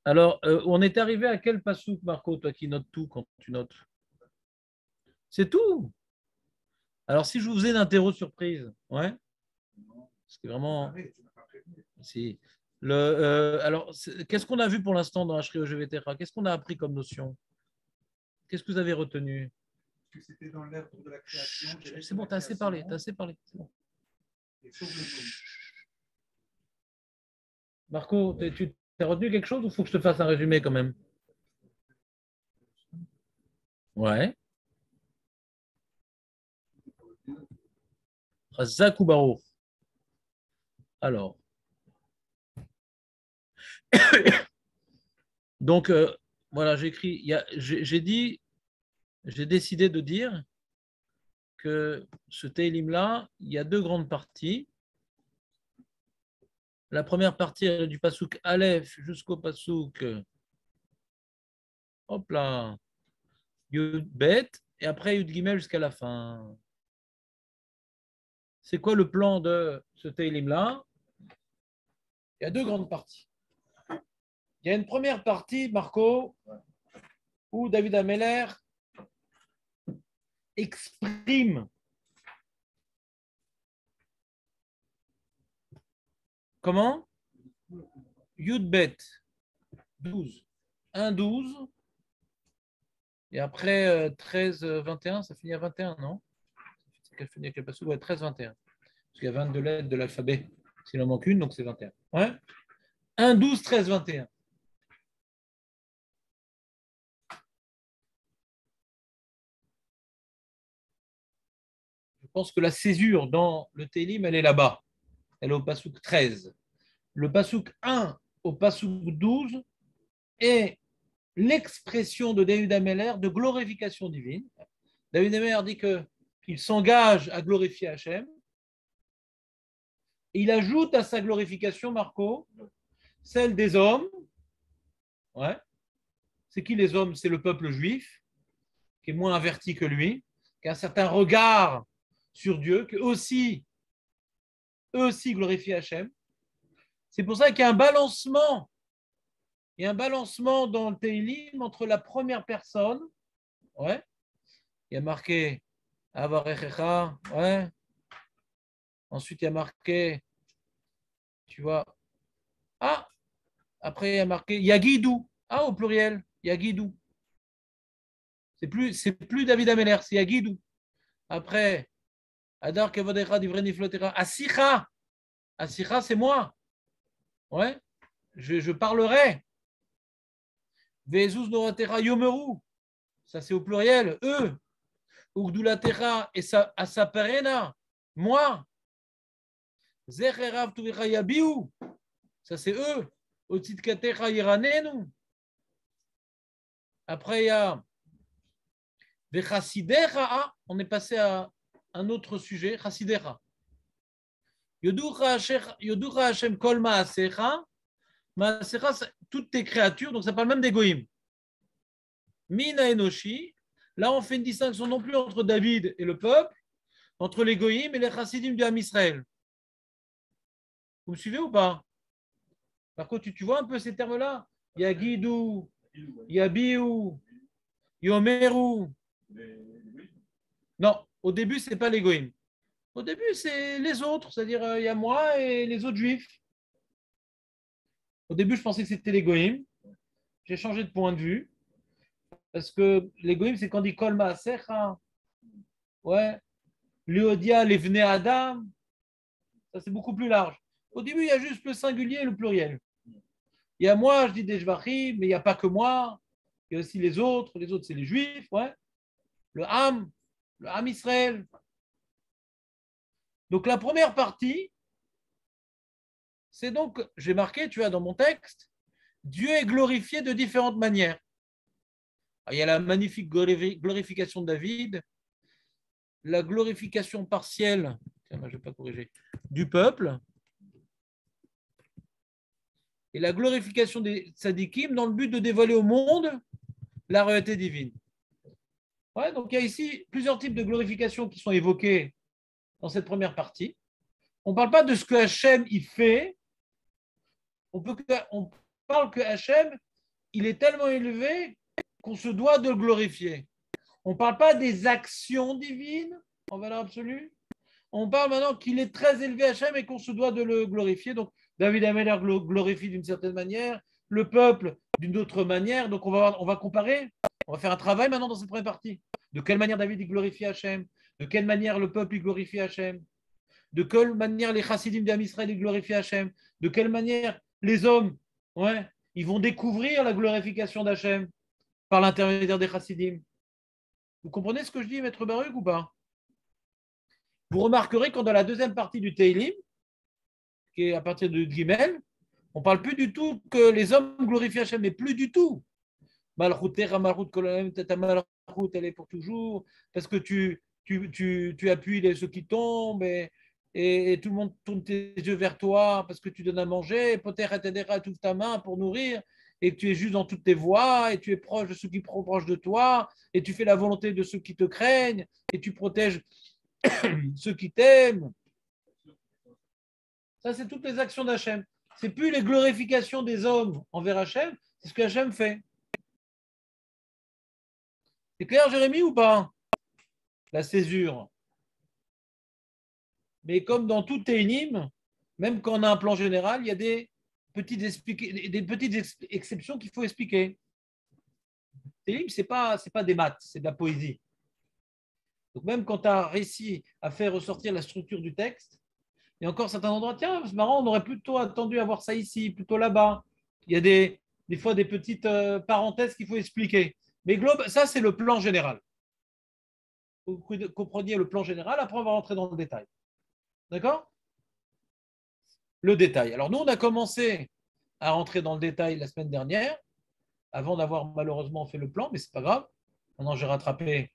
Alors, on est arrivé à quel passouk, Marco, toi qui notes tout quand tu notes? C'est tout. Alors, si je vous faisais une interro surprise, ouais, c'est vraiment. Si. Alors, qu'est-ce qu'on a vu pour l'instant dans HRIO GVTR? Qu'est-ce qu'on a appris comme notion? Qu'est-ce que vous avez retenu? Que c'était dans l'ordre de la création. C'est bon, t'as assez parlé, t'as assez parlé. Bon. Marco, tu as retenu quelque chose ou faut que je te fasse un résumé quand même? Ouais. Razak ou Baruch. Alors. Donc, voilà, j'ai écrit, j'ai décidé de dire que ce Télim-là, il y a deux grandes parties. La première partie est du Passouk Aleph jusqu'au Passouk, hop là, Yud Bet, et après Yud Gimel jusqu'à la fin. C'est quoi le plan de ce Télim-là? Il y a deux grandes parties. Il y a une première partie, Marco, où David Ameller exprime comment? Yud Bet, 12. 1, 12. Et après 13, 21, ça finit à 21, non? C'est qu'elle finit avec le passage, ouais, 13, 21. Parce qu'il y a 22 lettres de l'alphabet. S'il en manque une, donc c'est 21. Ouais. 1, 12, 13, 21. Je pense que la césure dans le Télim, elle est là-bas. Elle est au Passouk 13. Le Passouk 1 au Passouk 12 est l'expression de David Ameller de glorification divine. David Ameller dit qu'il s'engage à glorifier Hachem. Et il ajoute à sa glorification, Marco, celle des hommes. Ouais. C'est qui les hommes? C'est le peuple juif, qui est moins averti que lui, qui a un certain regard sur Dieu, qui eux aussi glorifient Hachem. C'est pour ça qu'il y a un balancement. Il y a un balancement dans le Teilim entre la première personne, ouais, il y a marqué Avarechecha, ouais. Ensuite, il y a marqué, tu vois, ah, après, il y a marqué Yagidou, ah, au pluriel, Yagidou. C'est plus David Ameller, c'est Yagidou. Après, Adar Kevodecha Divreni Flotera, Asicha, Asicha, c'est moi, ouais, je parlerai. Vezuz Noratera Yomeru, ça c'est au pluriel, eux. Ugdulatera et Asaperena, moi. Zecherav Tuvecha Yabiu, ça c'est eux. Otitkatecha Iranenu. Après, il y a Vechasidecha, on est passé à un autre sujet, Chasidecha. Yoducha Hashem Kol Maasecha. Maasecha, toutes tes créatures, donc ça parle même d'égoïm. Mina Enoshi, là on fait une distinction non plus entre David et le peuple, entre les goïms et les chassidim du Ham Israël. Vous me suivez ou pas? Par contre, tu vois un peu ces termes-là? Yagidou, Yabiou, Yomeru. Non, au début, ce n'est pas les goïms. Au début, c'est les autres, c'est-à-dire il y a moi et les autres juifs. Au début, je pensais que c'était les goïms. J'ai changé de point de vue. Parce que les goïms, c'est quand on dit Kol Maasecha. Ouais. Léodia, les Vnei Adam. Ça, c'est beaucoup plus large. Au début, il y a juste le singulier et le pluriel. Il y a moi, je dis des Jvachim, mais il n'y a pas que moi. Il y a aussi les autres. Les autres, c'est les Juifs. Ouais. Le Ham Israël. Donc, la première partie, c'est donc, j'ai marqué, tu vois, dans mon texte, Dieu est glorifié de différentes manières. Alors, il y a la magnifique glorification de David, la glorification partielle, tiens, je ne vais pas corriger, du peuple, et la glorification des tzadikim dans le but de dévoiler au monde la réalité divine. Ouais, donc il y a ici plusieurs types de glorification qui sont évoqués dans cette première partie. On ne parle pas de ce que Hachem il fait, on parle que Hachem il est tellement élevé qu'on se doit de le glorifier. On ne parle pas des actions divines en valeur absolue. On parle maintenant qu'il est très élevé Hachem et qu'on se doit de le glorifier. Donc, David Ameller glorifie d'une certaine manière, le peuple d'une autre manière. Donc, on va comparer. On va faire un travail maintenant dans cette première partie. De quelle manière David il glorifie Hachem? De quelle manière le peuple il glorifie Hachem? De quelle manière les chassidim d'Am Israël ils glorifient Hachem? De quelle manière les hommes, ouais, ils vont découvrir la glorification d'Hachem par l'intermédiaire des chassidim? Vous comprenez ce que je dis, Maître Baruch, ou pas? Vous remarquerez quand dans la deuxième partie du Teilim, qui est à partir de Gimel, on ne parle plus du tout que les hommes glorifient Hachem, mais plus du tout. Malchut, Malchut, Kololem, Tata Malchut, elle est pour toujours, parce que tu appuies ceux qui tombent et tout le monde tourne tes yeux vers toi parce que tu donnes à manger, Poter et toute ta main pour nourrir, et que tu es juste dans toutes tes voies, et tu es proche de ceux qui sont proches de toi, et tu fais la volonté de ceux qui te craignent, et tu protèges ceux qui t'aiment. Ça, c'est toutes les actions d'Hachem. Ce n'est plus les glorifications des hommes envers Hachem, c'est ce que Hachem fait. C'est clair, Jérémie, ou pas? La césure. Mais comme dans tout Télim, même quand on a un plan général, il y a des petites exceptions qu'il faut expliquer. Télim, ce n'est pas des maths, c'est de la poésie. Donc même quand tu as réussi à faire ressortir la structure du texte, il y a encore certains endroits, tiens, c'est marrant, on aurait plutôt attendu à voir ça ici, plutôt là-bas. Il y a des fois des petites parenthèses qu'il faut expliquer. Mais ça, c'est le plan général. Vous compreniez le plan général, après on va rentrer dans le détail. D'accord? Le détail. Alors nous, on a commencé à rentrer dans le détail la semaine dernière, avant d'avoir malheureusement fait le plan, mais ce n'est pas grave. Maintenant, j'ai rattrapé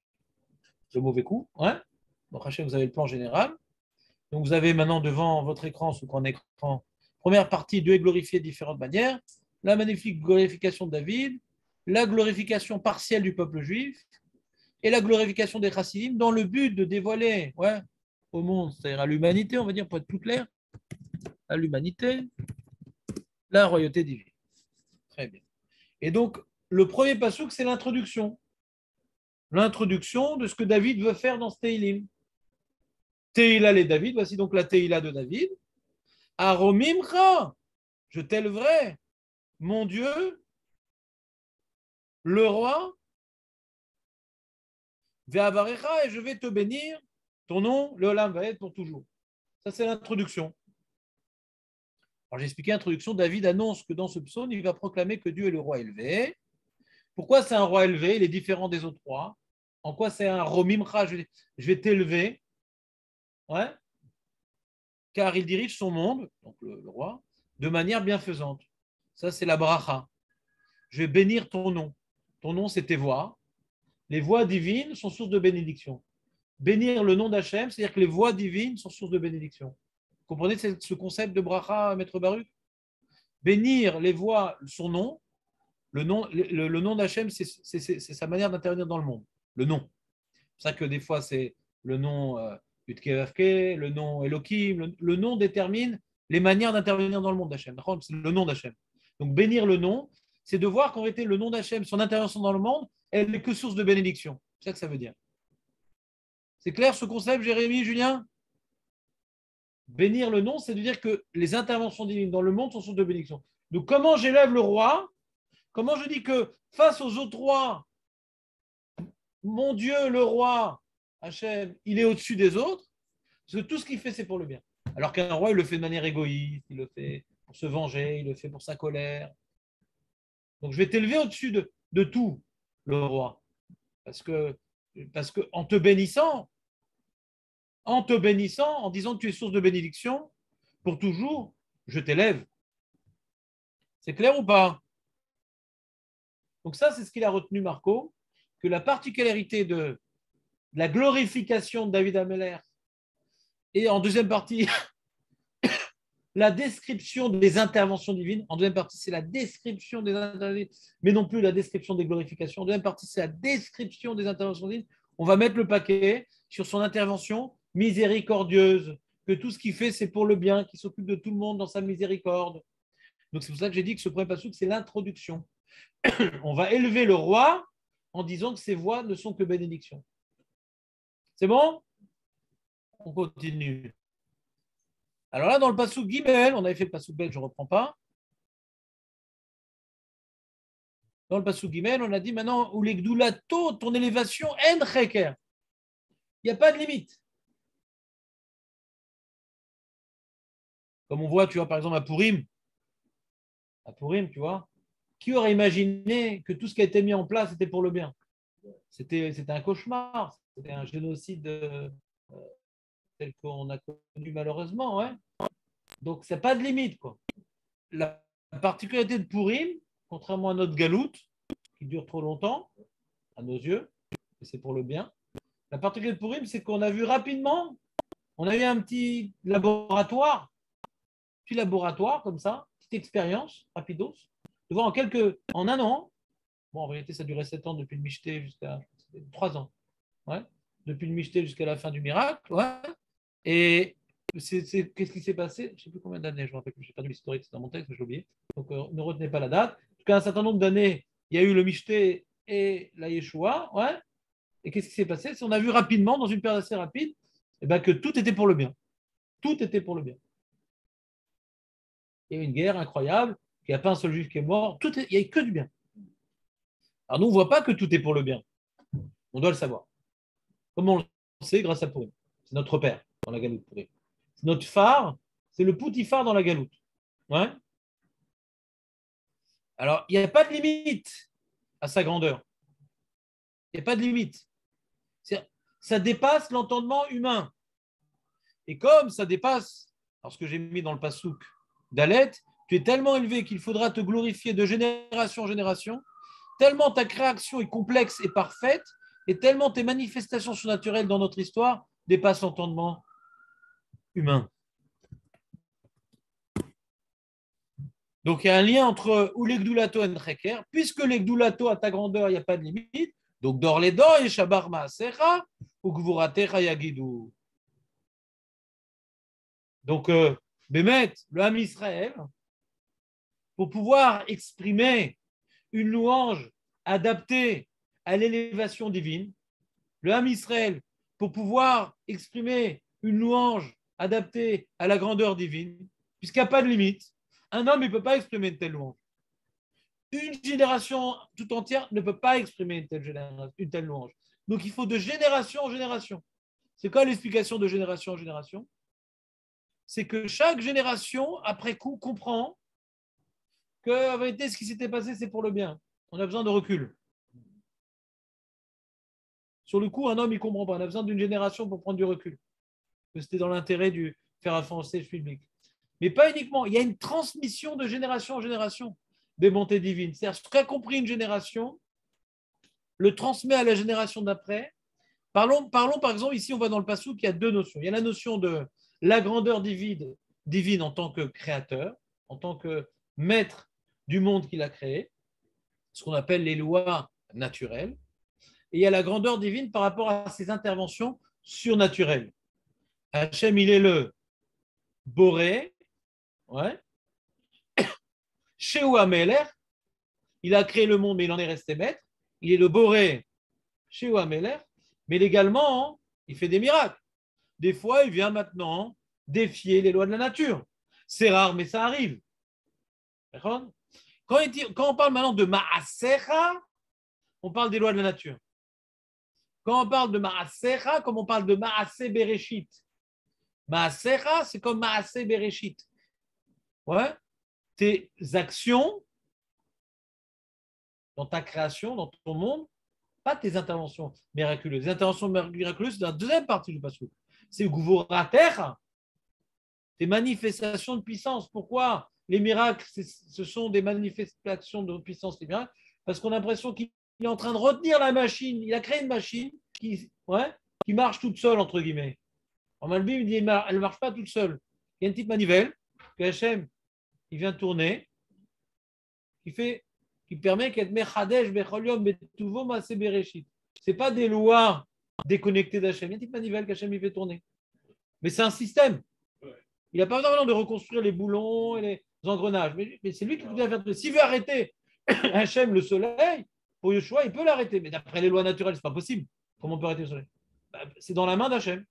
le mauvais coup. Hein? Bon, Hachem, vous avez le plan général. Donc, vous avez maintenant devant votre écran, sous grand écran, première partie, Dieu est glorifié de différentes manières. La magnifique glorification de David, la glorification partielle du peuple juif et la glorification des chassidim dans le but de dévoiler au monde, c'est-à-dire à l'humanité, on va dire, pour être plus clair, à l'humanité, la royauté divine. Très bien. Et donc, le premier passouk, c'est l'introduction. L'introduction de ce que David veut faire dans ce Teilim. Teila les David, voici donc la Teila de David. Aromimcha, je t'élèverai, mon Dieu, le roi, Ve'avarecha, et je vais te bénir, ton nom, le Olam va être pour toujours. Ça, c'est l'introduction. Alors, j'ai expliqué l'introduction. David annonce que dans ce psaume, il va proclamer que Dieu est le roi élevé. Pourquoi c'est un roi élevé? Il est différent des autres rois. En quoi c'est un Romimcha, je vais t'élever, car il dirige son monde, donc le roi, de manière bienfaisante. Ça, c'est la bracha. Je vais bénir ton nom. Ton nom, c'est tes voix. Les voix divines sont source de bénédiction. Bénir le nom d'Hachem, c'est-à-dire que les voix divines sont source de bénédiction. Vous comprenez ce concept de bracha, Maître Baruch? Bénir les voix, son nom, le nom d'Hachem, c'est sa manière d'intervenir dans le monde. Le nom. C'est pour ça que des fois, c'est le nom Utkevavke, le nom Elohim. Le nom détermine les manières d'intervenir dans le monde d'Hachem. C'est le nom d'Hachem. Donc, bénir le nom, c'est de voir qu'en réalité, le nom d'Hachem, son intervention dans le monde, elle n'est que source de bénédiction. C'est ça que ça veut dire. C'est clair ce concept, Jérémie, Julien? Bénir le nom, c'est de dire que les interventions divines dans le monde sont source de bénédiction. Donc, comment j'élève le roi? Comment je dis que face aux autres rois, mon Dieu, le roi, Hachem, il est au-dessus des autres, parce que tout ce qu'il fait, c'est pour le bien. Alors qu'un roi, il le fait de manière égoïste, il le fait pour se venger, il le fait pour sa colère. Donc, je vais t'élever au-dessus de tout, le roi. Parce que en te bénissant, en disant que tu es source de bénédiction, pour toujours, je t'élève. C'est clair ou pas? Donc ça, c'est ce qu'il a retenu, Marco, que la particularité de la glorification de David Ameller et en deuxième partie, la description des interventions divines. En deuxième partie, c'est la description des interventions divines, mais non plus la description des glorifications. En deuxième partie, c'est la description des interventions divines. On va mettre le paquet sur son intervention miséricordieuse, que tout ce qu'il fait, c'est pour le bien, qu'il s'occupe de tout le monde dans sa miséricorde. Donc, c'est pour ça que j'ai dit que ce premier passage, c'est l'introduction. On va élever le roi en disant que ses voix ne sont que bénédictions. C'est bon? On continue. Alors là, dans le Passouk Gimel, on avait fait le Passouk Bel, je ne reprends pas. Dans le Passouk Gimel, on a dit maintenant, ou les Gdoulato, ton élévation, en cheker. Il n'y a pas de limite. Comme on voit, tu vois, par exemple, à Purim, tu vois, qui aurait imaginé que tout ce qui a été mis en place était pour le bien? C'était un cauchemar, c'était un génocide tel qu'on a connu malheureusement, ouais. Donc, c'est pas de limite, quoi. La particularité de Purim, contrairement à notre galoute, qui dure trop longtemps, à nos yeux, et c'est pour le bien, la particularité de Purim, c'est qu'on a vu rapidement, on a eu un petit laboratoire, comme ça, petite expérience, rapidos, de voir en un an, bon, en réalité, ça durait 7 ans depuis le Michté jusqu'à 3 ans, ouais, depuis le Michté jusqu'à la fin du miracle, ouais, et qu'est-ce qui s'est passé? Je ne sais plus combien d'années, je me rappelle plus, j'ai perdu l'historique, c'est dans mon texte, mais j'ai oublié. Donc, ne retenez pas la date. En tout cas, un certain nombre d'années, il y a eu le Michté et la Yeshua, ouais. Et qu'est-ce qui s'est passé? On a vu rapidement, dans une période assez rapide, eh ben, que tout était pour le bien. Tout était pour le bien. Il y a eu une guerre incroyable, il n'y a pas un seul juif qui est mort, il n'y a que du bien. Alors nous, on ne voit pas que tout est pour le bien. On doit le savoir. Comment on le sait? Grâce à Purim. C'est notre père dans la galoute Purim. C'est notre phare, c'est le poutifar dans la galoute. Ouais. Alors, il n'y a pas de limite à sa grandeur. Il n'y a pas de limite. Ça dépasse l'entendement humain. Et comme ça dépasse, alors ce que j'ai mis dans le passouk d'Alet, tu es tellement élevé qu'il faudra te glorifier de génération en génération, tellement ta création est complexe et parfaite, et tellement tes manifestations surnaturelles dans notre histoire dépassent l'entendement humain. Donc il y a un lien entre ou les gdoulato et ncheker, puisque les gdoulato à ta grandeur, il n'y a pas de limite, donc dors les dents et shabar maasecha, ou gvuratecha yagidou. Donc, Bémet, le Ham Israël, pour pouvoir exprimer une louange adaptée à l'élévation divine, le Ham Israël, pour pouvoir exprimer une louange adaptée à la grandeur divine, puisqu'il n'y a pas de limite, un homme ne peut pas exprimer une telle louange. Une génération tout entière ne peut pas exprimer une telle louange. Donc, il faut de génération en génération. C'est quoi l'explication de génération en génération? C'est que chaque génération, après coup, comprend que, en vérité, ce qui s'était passé, c'est pour le bien. On a besoin de recul. Sur le coup, un homme, il ne comprend pas. On a besoin d'une génération pour prendre du recul. Que c'était dans l'intérêt du faire avancer le public. Mais pas uniquement. Il y a une transmission de génération en génération des montées divines. C'est-à-dire, ce qu'a compris une génération, le transmet à la génération d'après. Parlons, par exemple, ici, on voit dans le Passouk qu'il y a deux notions. Il y a la notion de la grandeur divine en tant que créateur, en tant que maître du monde qu'il a créé, ce qu'on appelle les lois naturelles. Et il y a la grandeur divine par rapport à ses interventions surnaturelles. Hachem, il est le Boré, ouais. Shehu Ameler, il a créé le monde, mais il en est resté maître. Il est le Boré, Shehu Ameler, mais également, il fait des miracles. Des fois, il vient maintenant défier les lois de la nature. C'est rare, mais ça arrive. Quand on parle maintenant de Maasecha, on parle des lois de la nature. Quand on parle de Maasecha, comme on parle de Maase Bereshit. Maasecha, c'est comme Maase Bereshit. Ouais. Tes actions dans ta création, dans ton monde, pas tes interventions miraculeuses. Les interventions miraculeuses, c'est la deuxième partie du passage. C'est Gvoratecha, tes manifestations de puissance. Pourquoi les miracles, ce sont des manifestations de puissance, les miracles? Parce qu'on a l'impression qu'il est en train de retenir la machine. Il a créé une machine qui marche toute seule, entre guillemets. En Malbim, il dit elle ne marche pas toute seule. Il y a une petite manivelle que Hachem, il vient tourner, qui permet qu'être Mechadesh, Becholiom, Betuvo, Maase Bereshit. Ce n'est pas des lois déconnectées d'Hachem. Il y a une petite manivelle qu'Hachem il fait tourner. Mais c'est un système. Il n'a pas besoin de reconstruire les boulons et les engrenages. Mais c'est lui qui doit faire. S'il veut arrêter Hachem, le soleil, pour Yeshua, il peut l'arrêter. Mais d'après les lois naturelles, ce n'est pas possible. Comment on peut arrêter le soleil? C'est dans la main d'Hachem.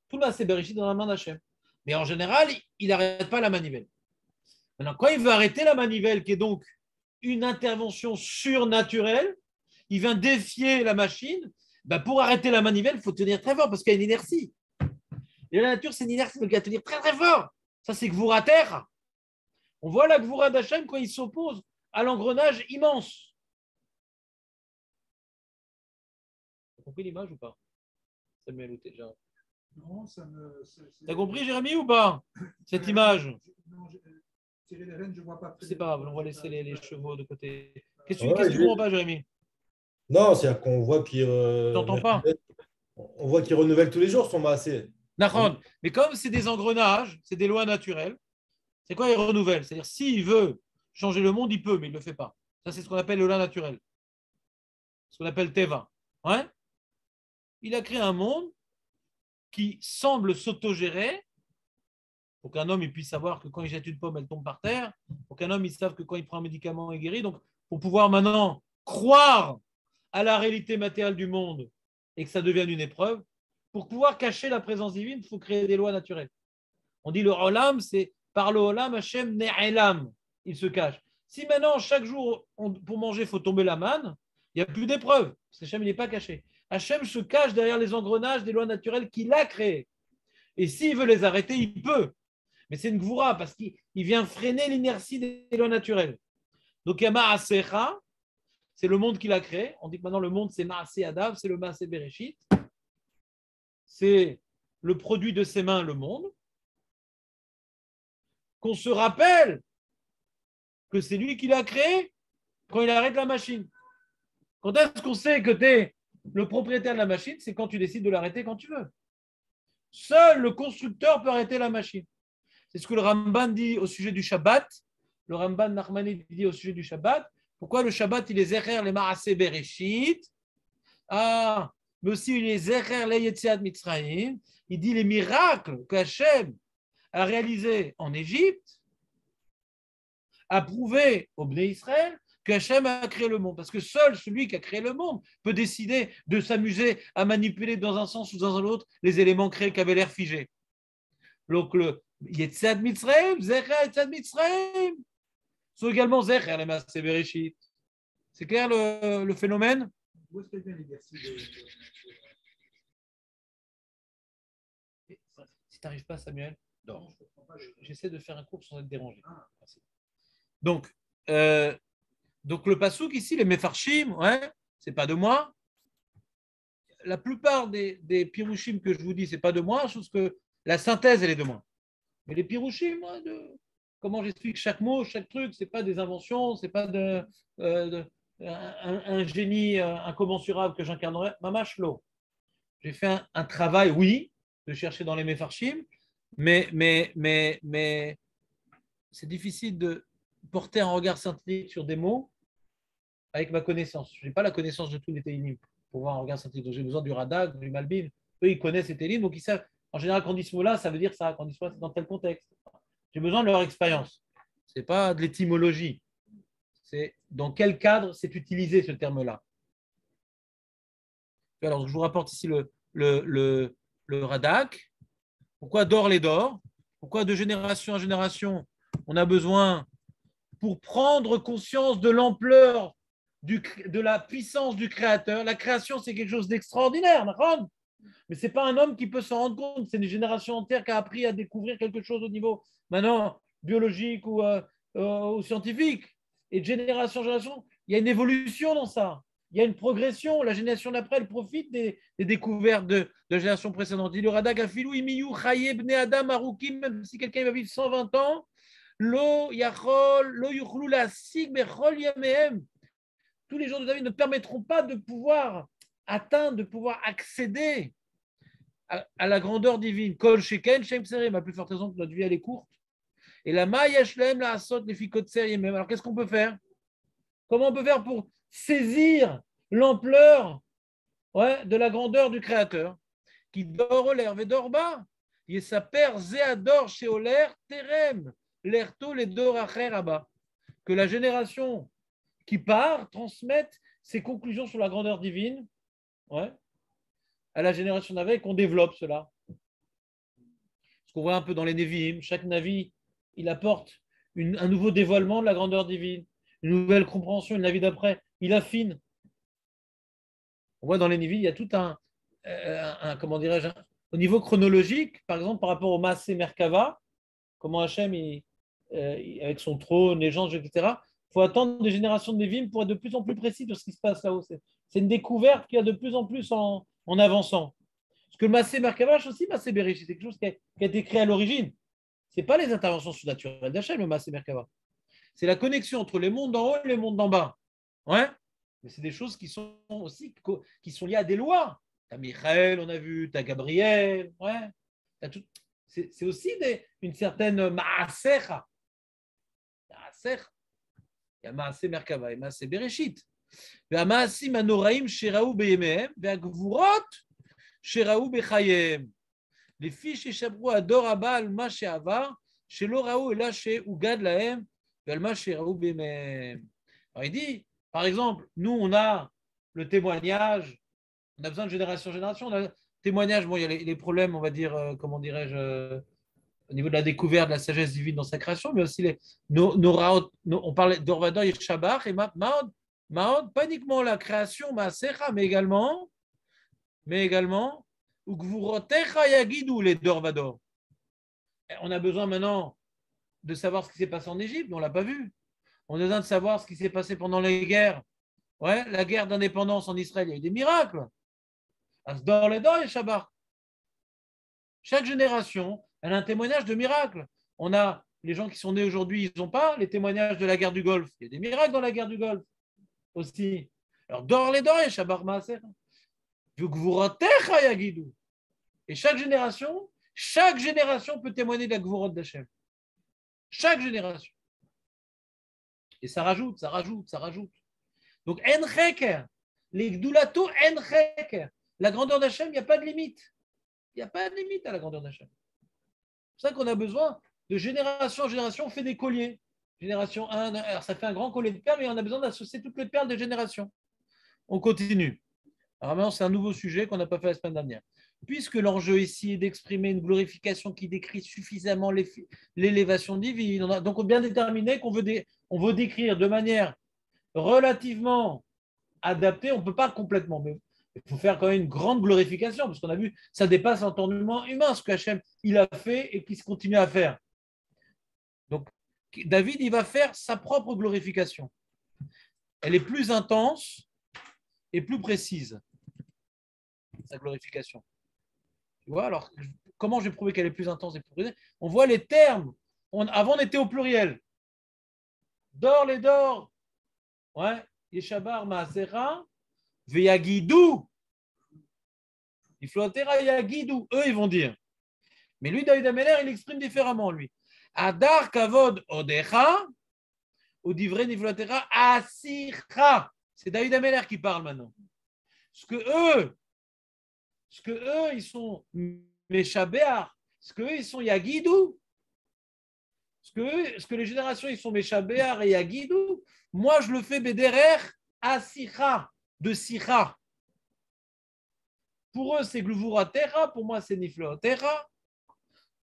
Tout le Maaseh Bereshit dans la main d'Hachem. Mais en général, il n'arrête pas la manivelle. Maintenant, quand il veut arrêter la manivelle, qui est donc une intervention surnaturelle, il vient défier la machine. Pour arrêter la manivelle, il faut tenir très fort parce qu'il y a une inertie. Et la nature, c'est une inertie, donc il va tenir très très fort. Ça, c'est Gvura terre. On voit la Gvura d'Hachem quand il s'oppose à l'engrenage immense. Tu as compris l'image ou pas? Samuel, déjà. Non, ça me. T'as compris, Jérémy, ou pas? Cette image? Non, tirer les rênes, je ne vois pas. C'est pas grave, on va laisser les chevaux de côté. Qu'est-ce Ouais, que tu comprends pas, Jérémy? Non, c'est-à-dire qu'on voit qu'il T'entends pas? on voit qu'il renouvelle tous les jours son Maaseh. D'accord. Mais comme c'est des engrenages, c'est des lois naturelles, c'est quoi il renouvelle? C'est-à-dire, s'il veut changer le monde, il peut, mais il ne le fait pas. Ça, c'est ce qu'on appelle le loi naturel. Ce qu'on appelle Teva. Ouais? Il a créé un monde qui semble s'autogérer pour qu'un homme il puisse savoir que quand il jette une pomme, elle tombe par terre, pour qu'un homme il sache que quand il prend un médicament, il guérit. Donc, pour pouvoir maintenant croire à la réalité matérielle du monde et que ça devienne une épreuve, pour pouvoir cacher la présence divine, il faut créer des lois naturelles. On dit le Olam, c'est par le Olam, Hachem Ne'elam, il se cache. Si maintenant, chaque jour, pour manger, il faut tomber la manne, il n'y a plus d'épreuve, parce qu'Hachem n'est pas caché. Hachem se cache derrière les engrenages des lois naturelles qu'il a créées. Et s'il veut les arrêter, il peut. Mais c'est une gvoura, parce qu'il vient freiner l'inertie des lois naturelles. Donc, il y a Ma'asecha, c'est le monde qu'il a créé. On dit que maintenant, le monde, c'est Ma'aseh Adav, c'est le Maaseh Bereshit. C'est le produit de ses mains, le monde. Qu'on se rappelle que c'est lui qui l'a créé quand il arrête la machine. Quand est-ce qu'on sait que tu es le propriétaire de la machine? C'est quand tu décides de l'arrêter quand tu veux. Seul le constructeur peut arrêter la machine. C'est ce que le Ramban dit au sujet du Shabbat. Le Ramban Nachmani dit au sujet du Shabbat. Pourquoi le Shabbat, il est Zecher les Maaseh Bereshit? Ah, mais aussi il est Zecher les Yetziat Mitzrayim. Il dit les miracles qu'Hachem a réalisés en Égypte, a prouvé au Bnei Israël qu'Hachem a créé le monde. Parce que seul celui qui a créé le monde peut décider de s'amuser à manipuler dans un sens ou dans un autre les éléments créés qui avaient l'air figés. Donc le Yetzad Mitzrayim, Zecher Yetzad Mitzrayim, sont également Zecher les Maaseh Bereshit. C'est clair le phénomène? Où est-ce qu'elle vient l'exercice Si tu n'arrives pas, Samuel, dors. J'essaie de faire un cours sans être dérangé. Donc le pasouk ici, les Mefarshim, ouais, c'est pas de moi. La plupart des pirouchim que je vous dis, c'est pas de moi, chose que la synthèse, elle est de moi. Mais les pirouchim, comment j'explique chaque mot, chaque truc, c'est pas des inventions, c'est pas un génie incommensurable que j'incarnerais. Mamash lo. J'ai fait un travail, oui, de chercher dans les Mefarshim, mais c'est difficile de porter un regard scientifique sur des mots avec ma connaissance. Je n'ai pas la connaissance de tous les télim pour voir un regard scientifique. Donc j'ai besoin du Radak, du Malbim. Eux, ils connaissent les télim, donc ils savent. En général, quand ils disent ce mot-là, ça veut dire ça. Quand ils disent ça, c'est dans tel contexte. J'ai besoin de leur expérience. Ce n'est pas de l'étymologie. C'est dans quel cadre c'est utilisé ce terme-là. Alors, je vous rapporte ici le Radak. Pourquoi d'or les d'or? Pourquoi de génération en génération, on a besoin, pour prendre conscience de l'ampleur de la puissance du Créateur. La création, c'est quelque chose d'extraordinaire, mais ce n'est pas un homme qui peut s'en rendre compte. C'est une génération entière qui a appris à découvrir quelque chose au niveau maintenant biologique ou scientifique. Et de génération en génération, il y a une évolution dans ça. Il y a une progression. La génération d'après, elle profite des découvertes de la génération précédente. Il y aura Dagafilou, Imiyu, Chaye, Bne Adam, Arukim, même si quelqu'un va vivre 120 ans, Lo Yachol, Lo Yuchlu la Sig, Bechol Yamehem. Tous les jours de ta vie ne permettront pas de pouvoir atteindre, de pouvoir accéder à la grandeur divine. Kol Sheken, Shem Serem, à plus forte raison que notre vie elle est courte. Et la Mayashlem, la Asot, les Fikot Serem. Alors qu'est-ce qu'on peut faire? Comment on peut faire pour saisir l'ampleur de la grandeur du Créateur? Qui dort l'herbe et dort bas. Il s'appelle Zéador Sheoler Terem. L'erto les Doracher Abba. que la génération qui part transmette ses conclusions sur la grandeur divine, ouais, à la génération d'avant, qu'on développe cela. Ce qu'on voit un peu dans les Nevi'im, chaque Navi, il apporte un nouveau dévoilement de la grandeur divine, une nouvelle compréhension, une Navi d'après, il affine. On voit dans les Nevi'im, il y a tout comment dirais-je, au niveau chronologique, par exemple par rapport au Maaseh Merkava, comment Hachem, avec son trône, les gens, etc., il faut attendre des générations de Nevi'im pour être de plus en plus précis de ce qui se passe là-haut. C'est une découverte qu'il y a de plus en plus en avançant. Parce que le Maaseh Merkava, aussi Maaseh Bereshit, c'est quelque chose qui a été créé à l'origine. Ce n'est pas les interventions surnaturelles d'Hachem, le Maaseh Merkava. C'est la connexion entre les mondes d'en haut et les mondes d'en bas. Ouais. Mais c'est des choses qui sont aussi liées à des lois. Tu as Michael, on a vu, tu as Gabriel. Ouais. C'est aussi une certaine Maasecha. Il y a Maaseh Merkava et Maaseh Bereshit. והמעשים הנוראים שראו בימיהם והגבורות שראו בחייהם. לפי ששמרו הדור הבא על מה שעבר, שלא ראו אלא שהוגד להם ועל מה שראו בימיהם. Alors il dit, par exemple, nous on a le témoignage, on a besoin de génération en génération, on a le témoignage, bon il y a les problèmes, on va dire, comment dirais-je, au niveau de la découverte de la sagesse divine dans sa création, mais aussi on parlait d'Orvador et Shabbat et Maod, pas uniquement la création, Maasecha, mais également, Ugvurotecha Yagidu les Dorvador. On a besoin maintenant de savoir ce qui s'est passé en Égypte, on ne l'a pas vu. On a besoin de savoir ce qui s'est passé pendant les guerres. Ouais, la guerre d'indépendance en Israël, il y a eu des miracles. Asdor les Dor et Shabbat. Chaque génération, elle a un témoignage de miracles. On a les gens qui sont nés aujourd'hui, ils n'ont pas les témoignages de la guerre du Golfe. Il y a des miracles dans la guerre du Golfe aussi. Alors, Dor les Dor et Shabbat Maaser. Et chaque génération peut témoigner de la Gvurot d'Hachem. Chaque génération. Et ça rajoute. Donc, En Cheker, les Gdoulato En Cheker. La grandeur d'Hachem, il n'y a pas de limite. Il n'y a pas de limite à la grandeur d'Hachem. C'est pour ça qu'on a besoin de génération en génération, on fait des colliers. Génération 1, alors ça fait un grand collier de perles, mais on a besoin d'associer toutes les perles des générations. On continue. Alors maintenant, c'est un nouveau sujet qu'on n'a pas fait la semaine dernière. Puisque l'enjeu ici est d'exprimer une glorification qui décrit suffisamment l'élévation divine, donc on a bien déterminé qu'on veut décrire de manière relativement adaptée, on ne peut pas complètement, mais il faut faire quand même une grande glorification, parce qu'on a vu, ça dépasse l'entendement humain, ce qu'Hachem il a fait et qu'il se continue à faire. Donc, David, il va faire sa propre glorification. Elle est plus intense et plus précise, sa glorification. Tu vois, alors, comment j'ai prouvé qu'elle est plus intense et plus précise? On voit les termes. Avant, on était au pluriel. Dor les dor. Ouais. Yeshabar Maasera. Veyagidou. Iflotera Yagidou. Eux, ils vont dire. Mais lui, David Ameler, il exprime différemment, lui. Adar Kavod Odecha. Ou divrei Niflotera Asicha. C'est David Ameler qui parle maintenant. Ce que eux, ils sont Meshabéar, ce que eux, ils sont Yagidou, ce que les générations, ils sont Meshabéar et Yagidou, moi, je le fais Bederer Asicha, de Sicha. Pour eux, c'est Gluvuratecha, pour moi, c'est Niflotecha,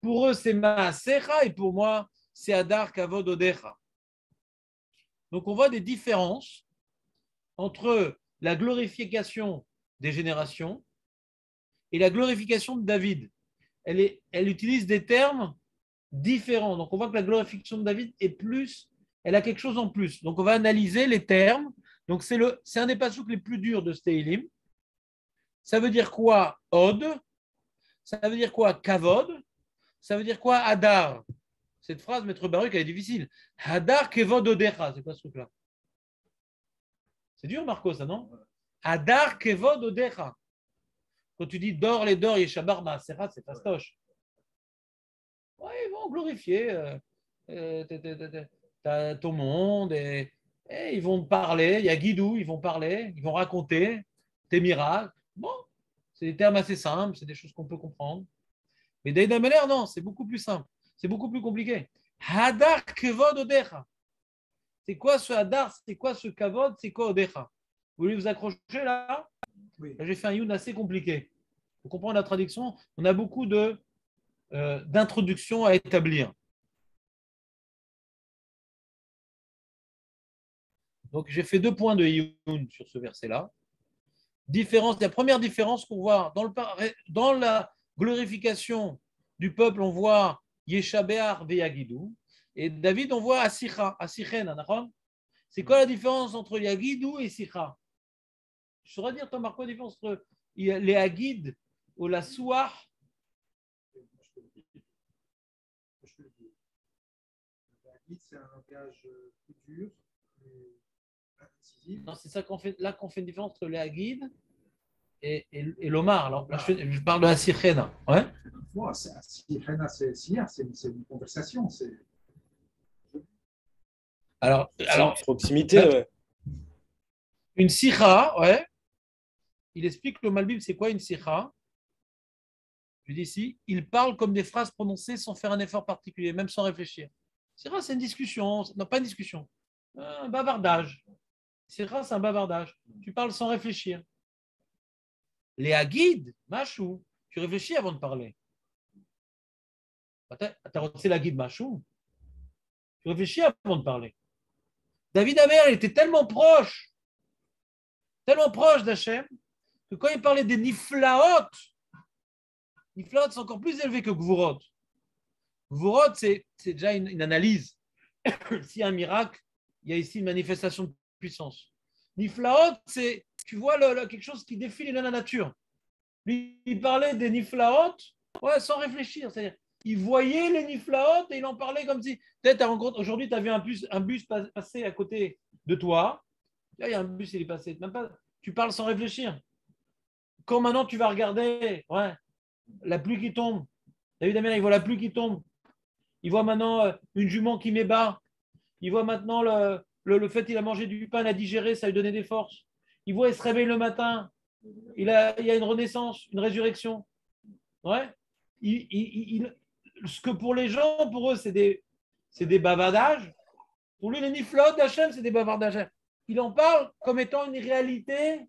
pour eux, c'est Maasecha, et pour moi, c'est Adar Kavod Odecha. Donc, on voit des différences entre la glorification des générations et la glorification de David. Elle utilise des termes différents. Donc, on voit que la glorification de David est plus, elle a quelque chose en plus. Donc, on va analyser les termes. Donc, c'est un des passouk les plus durs de Steilim. Ça veut dire quoi, Od? Ça veut dire quoi, Kavod? Ça veut dire quoi, Hadar? Cette phrase, Maître Baruch, elle est difficile. Hadar Kevod Odecha. C'est quoi ce truc-là? C'est dur, Marco, ça, non? Hadar Kevod Odecha. Quand tu dis Dor les Dor, Yeshabar Maasecha, c'est fastoche. Oui, ils vont glorifier ton monde et ils vont parler. Il y a Guidou, ils vont parler, ils vont raconter tes miracles. Bon, c'est des termes assez simples, c'est des choses qu'on peut comprendre. Mais David Ameler, non, c'est beaucoup plus simple. C'est beaucoup plus compliqué. Hadar Kevod Odecha. C'est quoi ce hadar? C'est quoi ce kavod? C'est quoi Odecha? Vous voulez vous accrocher là? Oui. Là, j'ai fait un youn assez compliqué. Pour comprendre la traduction, on a beaucoup d'introductions à établir. Donc, j'ai fait 2 points de youn sur ce verset-là. La première différence qu'on voit dans la glorification du peuple, on voit Yeshabeach Veyagidou. Et David, on voit Asicha, Asichen. C'est quoi la différence entre Yagidou et Sicha? Je saurais dire, toi, Marco, la différence entre les Hagid ou la Souah? C'est un langage plus dur, plus incisif. Non, c'est ça qu'on fait, là qu'on fait une différence entre les Hagid et l'Omar. Alors, là, je parle de Asichen. Ouais. Bon, c'est une conversation. Alors, Proximité, ouais. une Sicha, ouais. Il explique le Malbim, c'est quoi une Sicha? Je dis ici, il parle comme des phrases prononcées sans faire un effort particulier, même sans réfléchir. Sicha, c'est une discussion, non pas une discussion, un bavardage. Sicha, c'est un bavardage. Tu parles sans réfléchir. Les Hagid, Machou, tu réfléchis avant de parler. C'est la guide Machou. Tu réfléchis avant de parler. David Amer, il était tellement proche d'Hachem, que quand il parlait des Niflaot, Niflaot, c'est encore plus élevé que Gvurot. Gvurot, c'est déjà une analyse. S'il y a un miracle, il y a ici une manifestation de puissance. Niflaot, c'est, tu vois, quelque chose qui défie la nature. Lui, il parlait des Niflaot, ouais, sans réfléchir. C'est-à-dire, il voyait les Niflaot et il en parlait comme si, peut-être aujourd'hui, tu as vu un bus passer à côté de toi. Là, il y a un bus, il est passé. Même pas, tu parles sans réfléchir. Quand maintenant tu vas regarder, ouais, la pluie qui tombe. David Amer, il voit la pluie qui tombe. Il voit maintenant une jument qui met bas. Il voit maintenant le fait qu'il a mangé du pain, il a digéré, ça lui donnait des forces. Il voit, il se réveille le matin. Il y a une renaissance, une résurrection. Ouais. Ce que pour les gens, pour eux, c'est des bavardages. Pour lui, les niflot d'Hachem, c'est des bavardages. Il en parle comme étant une réalité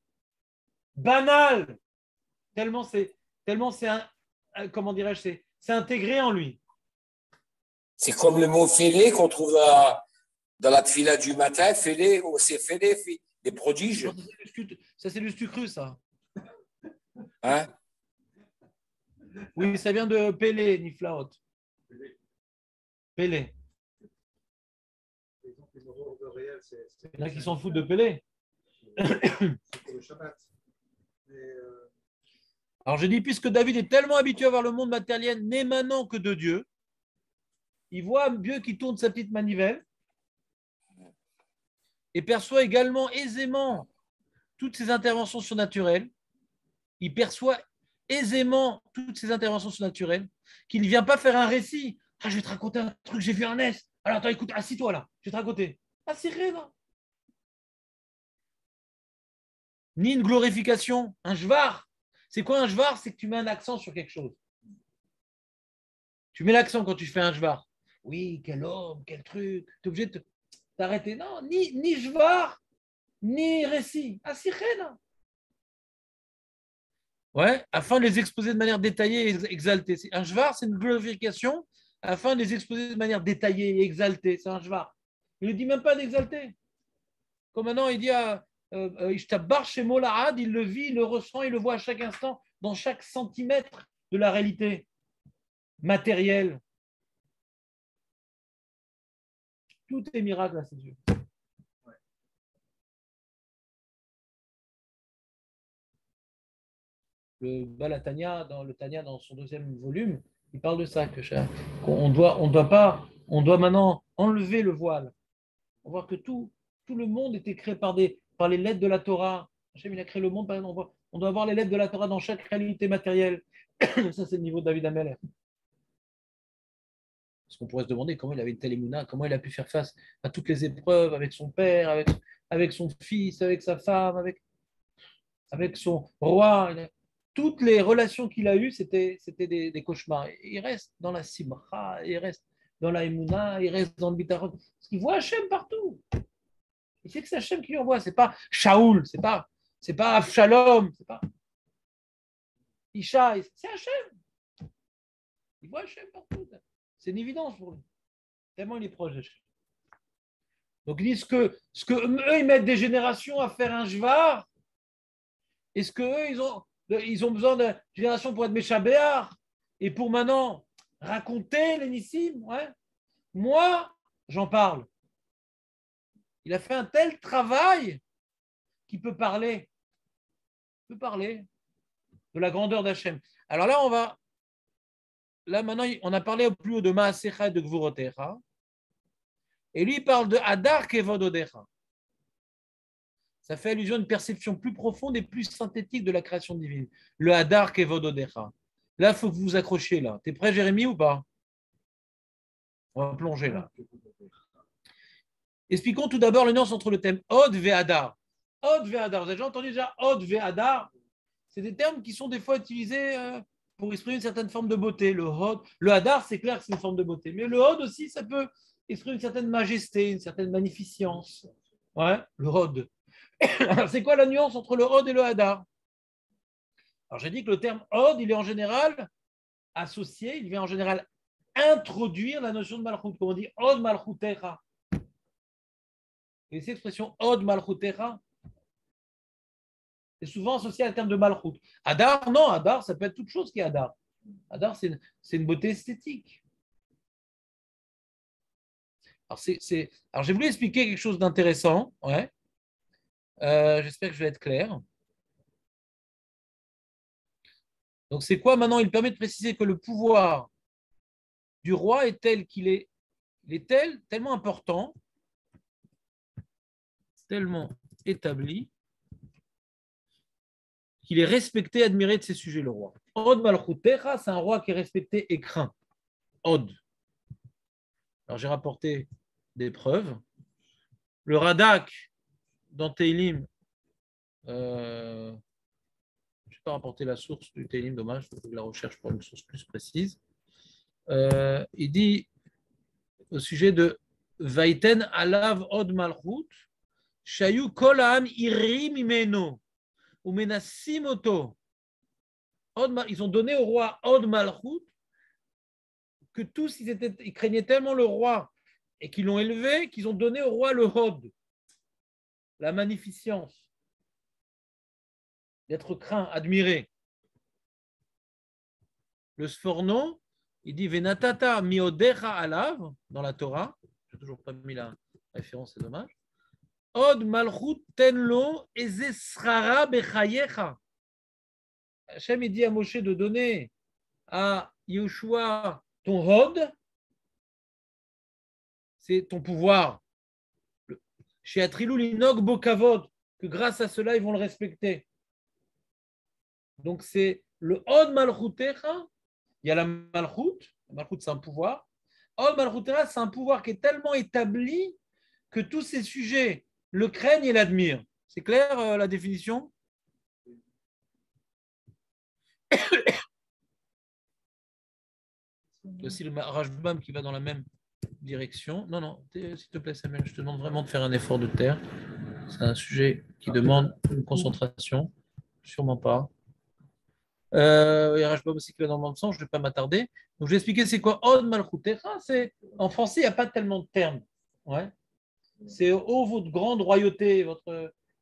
banale. Tellement c'est comment dirais-je, c'est intégré en lui. C'est comme le mot fêlé qu'on trouve dans la tfila du matin. Fêlé, c'est fêlé, des prodiges. Ça, c'est du stucru, ça. Hein? Oui, ça vient de Pélé, Niflaot. Pélé. Il y en a qui s'en foutent de Pélé. C'est le Shabbat. Alors je dis, puisque David est tellement habitué à voir le monde matériel n'émanant que de Dieu, il voit Dieu qui tourne sa petite manivelle et perçoit également aisément toutes ces interventions surnaturelles. Il perçoit aisément toutes ces interventions surnaturelles, qu'il ne vient pas faire un récit. Ah, je vais te raconter un truc, j'ai vu un S. Alors attends, écoute, assis-toi là, je vais te raconter. Assis-toi là. Ni une glorification, un jvar. C'est quoi un jvar? C'est que tu mets un accent sur quelque chose. Tu mets l'accent quand tu fais un jvar. Oui, quel homme, quel truc. Tu es obligé de t'arrêter. Non, ni jvar, ni récit. Asirena. Ouais, afin de les exposer de manière détaillée et exaltée. Un jvar, c'est une glorification afin de les exposer de manière détaillée et exaltée. C'est un jvar. Il ne dit même pas d'exalter. Comme maintenant, il dit à Ishtabar chez Molahad, il le vit, il le ressent, il le voit à chaque instant, dans chaque centimètre de la réalité matérielle. Tout est miracle à ses yeux. Le Balatania, dans le Tania, dans son 2e volume, il parle de ça, qu'on doit maintenant enlever le voile. On voit que tout le monde était créé par les lettres de la Torah. Hachem, il a créé le monde, on doit avoir les lettres de la Torah dans chaque réalité matérielle. Ça, c'est le niveau de David Ameller. Parce qu'on pourrait se demander comment il avait une telle émouna, comment il a pu faire face à toutes les épreuves avec son père, avec son fils, avec sa femme, avec son roi. Toutes les relations qu'il a eues, c'était des cauchemars. Il reste dans la simra, il reste dans la Emouna, il reste dans le Bitaron. Parce qu'il voit Hachem partout. Il sait que c'est Hachem qui lui envoie. Ce n'est pas Shaoul, ce n'est pas Avshalom, ce n'est pas Isha, c'est Hachem. Il voit Hachem partout. C'est une évidence pour lui. Tellement il est proche d'Hachem. Donc ils disent que eux, ils mettent des générations à faire un jvar. Est-ce qu'eux, ils ont besoin de générations pour être méchabéar et pour maintenant raconter les Nissim, ouais. Moi, j'en parle. Il a fait un tel travail qu'il peut parler. Il peut parler de la grandeur d'Hachem. Alors là, maintenant, on a parlé au plus haut de Maasecha et de Gvurotecha. Et lui, il parle de Hadar Kevododecha. Ça fait allusion à une perception plus profonde et plus synthétique de la création divine. Le Hadar Kevododecha. Là, il faut que vous vous accrochiez là. T'es prêt, Jérémy, ou pas? On va plonger là. Expliquons tout d'abord la nuance entre le thème Od ve Hadar. Od ve Hadar. Vous avez déjà entendu Od ve Hadar? C'est des termes qui sont des fois utilisés pour exprimer une certaine forme de beauté. Le Hadar, c'est clair que c'est une forme de beauté. Mais le Od aussi, ça peut exprimer une certaine majesté, une certaine magnificence. Ouais, le Od. Alors, c'est quoi la nuance entre le Od et le Hadar? Alors, j'ai dit que le terme Od, il est en général associé, il vient en général introduire la notion de Malchut. Comme on dit Od Malchutecha. Et cette expression Od Malchutecha, c'est souvent associé à un terme de Malchut. Hadar, non, Hadar, ça peut être toute chose qui est Hadar. Hadar, c'est une beauté esthétique. Alors, j'ai voulu expliquer quelque chose d'intéressant. Ouais. J'espère que je vais être clair. Donc, c'est quoi maintenant? Il permet de préciser que le pouvoir du roi est tel qu'il est. Il est tellement important, tellement établi, qu'il est respecté, admiré de ses sujets, le roi. Od Malchutecha, c'est un roi qui est respecté et craint. Od. Alors, j'ai rapporté des preuves. Le Radak, dans Teilim, je n'ai pas rapporté la source du Teilim, dommage, il faut que je la recherche pour une source plus précise. Il dit au sujet de Vaiten alav od malchut, shayu kol ha'am irim imeno, umenassim oto. Ils ont donné au roi od malchut que tous, ils craignaient tellement le roi et qu'ils l'ont élevé, qu'ils ont donné au roi le Hod, la magnificence, d'être craint, admiré. Le Sforno, il dit Venatata miodecha alav dans la Torah, je n'ai toujours pas mis la référence, c'est dommage. Od malchut tenlo ezesrara bechayecha. Hachem, il dit à Moshe de donner à Yeshua ton Hod, c'est ton pouvoir. Chez Atrilou Linog Bokavod, que grâce à cela, ils vont le respecter. Donc, c'est le Od Malchutecha. Il y a la Malchut. La Malchut, c'est un pouvoir. Od Malchutecha, c'est un pouvoir qui est tellement établi que tous ces sujets le craignent et l'admirent. C'est clair la définition? Il y a aussi le Rashbam qui va dans la même direction. Non, s'il te plaît, Samuel, je te demande vraiment de faire un effort de terre. C'est un sujet qui demande une concentration. Sûrement pas. Il y a Rashbam aussi qui va dans le même sens, je ne vais pas m'attarder. Donc, je vais expliquer c'est quoi Od Malchutecha. En français, il n'y a pas tellement de termes. Ouais. C'est oh, votre grande royauté,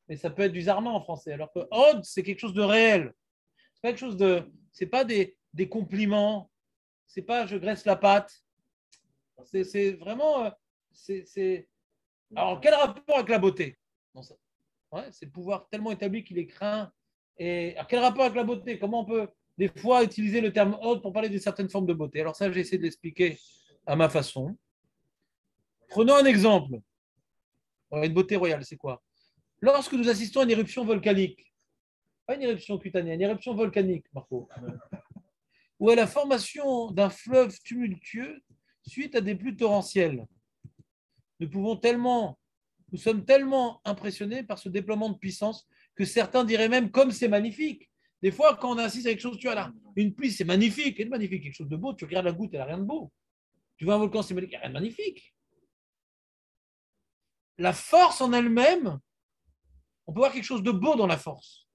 mais ça peut être bizarrement en français. Alors que Od, c'est quelque chose de réel. C'est pas quelque chose de. C'est pas des compliments. C'est pas je graisse la pâte. C'est vraiment. Alors, quel rapport avec la beauté? Ouais, c'est le pouvoir tellement établi qu'il est craint. Et alors, quel rapport avec la beauté? Comment on peut des fois utiliser le terme Od pour parler de certaines formes de beauté? Alors, ça, j'ai essayé de l'expliquer à ma façon. Prenons un exemple. Une beauté royale, c'est quoi? Lorsque nous assistons à une éruption volcanique, pas une éruption cutanée, une éruption volcanique, Marco, ou à la formation d'un fleuve tumultueux suite à des pluies torrentielles. Nous sommes tellement impressionnés par ce déploiement de puissance que certains diraient même comme c'est magnifique. Des fois, quand on assiste à quelque chose, tu as là, une pluie, c'est magnifique, quelque chose de beau, tu regardes la goutte, elle n'a rien de beau. Tu vois un volcan symbolique, il n'y a rien de magnifique. La force en elle-même, on peut voir quelque chose de beau dans la force,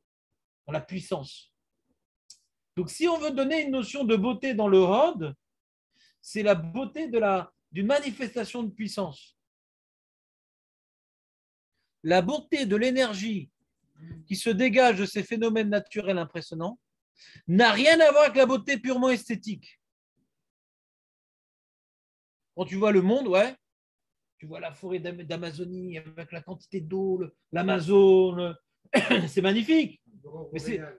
dans la puissance. Donc, si on veut donner une notion de beauté dans le Hod, c'est la beauté d'une manifestation de puissance. La beauté de l'énergie qui se dégage de ces phénomènes naturels impressionnants n'a rien à voir avec la beauté purement esthétique. Quand tu vois le monde, ouais, tu vois la forêt d'Amazonie avec la quantité d'eau, l'Amazone, c'est magnifique.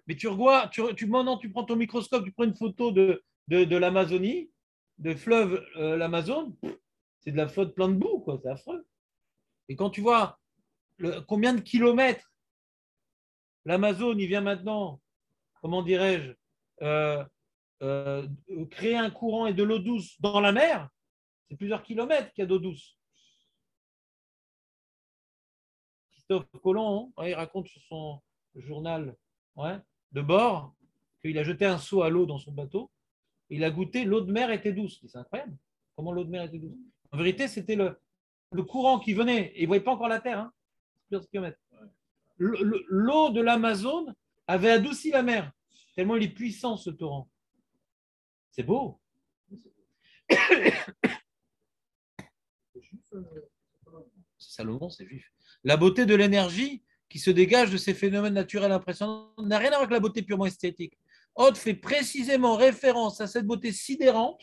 Mais tu revois, maintenant tu prends ton microscope, tu prends une photo de l'Amazonie, de fleuve l'Amazone, c'est de la flotte plein de boue, quoi, c'est affreux. Et quand tu vois combien de kilomètres l'Amazone, il vient maintenant, comment dirais-je, euh, créer un courant et de l'eau douce dans la mer, c'est plusieurs kilomètres qu'il y a d'eau douce. Christophe Colomb, il raconte sur son journal de bord qu'il a jeté un seau à l'eau dans son bateau. Il a goûté, l'eau de mer était douce. C'est incroyable. Comment l'eau de mer était douce? En vérité, c'était le courant qui venait. Et il ne voyait pas encore la terre. Hein, plusieurs kilomètres. L'eau de l'Amazone avait adouci la mer. Tellement il est puissant, ce torrent. C'est beau. Salomon, c'est juif. La beauté de l'énergie qui se dégage de ces phénomènes naturels impressionnants n'a rien à voir avec la beauté purement esthétique. Hod fait précisément référence à cette beauté sidérante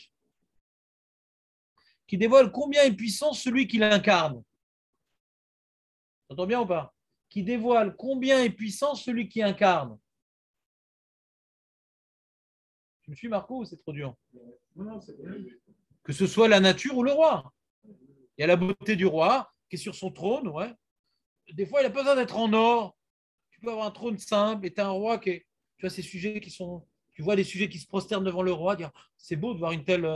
qui dévoile combien est puissant celui qui l'incarne. T'entends bien ou pas? Qui dévoile combien est puissant celui qui incarne. Tu me suis, Marco, ou c'est trop dur? Non, c'est bien. Que ce soit la nature ou le roi. Il y a la beauté du roi qui est sur son trône, ouais. Des fois, il n'a pas besoin d'être en or. Tu peux avoir un trône simple et tu as un roi qui est. Tu vois, ces sujets qui sont. Tu vois les sujets qui se prosternent devant le roi, dire c'est beau de voir une telle.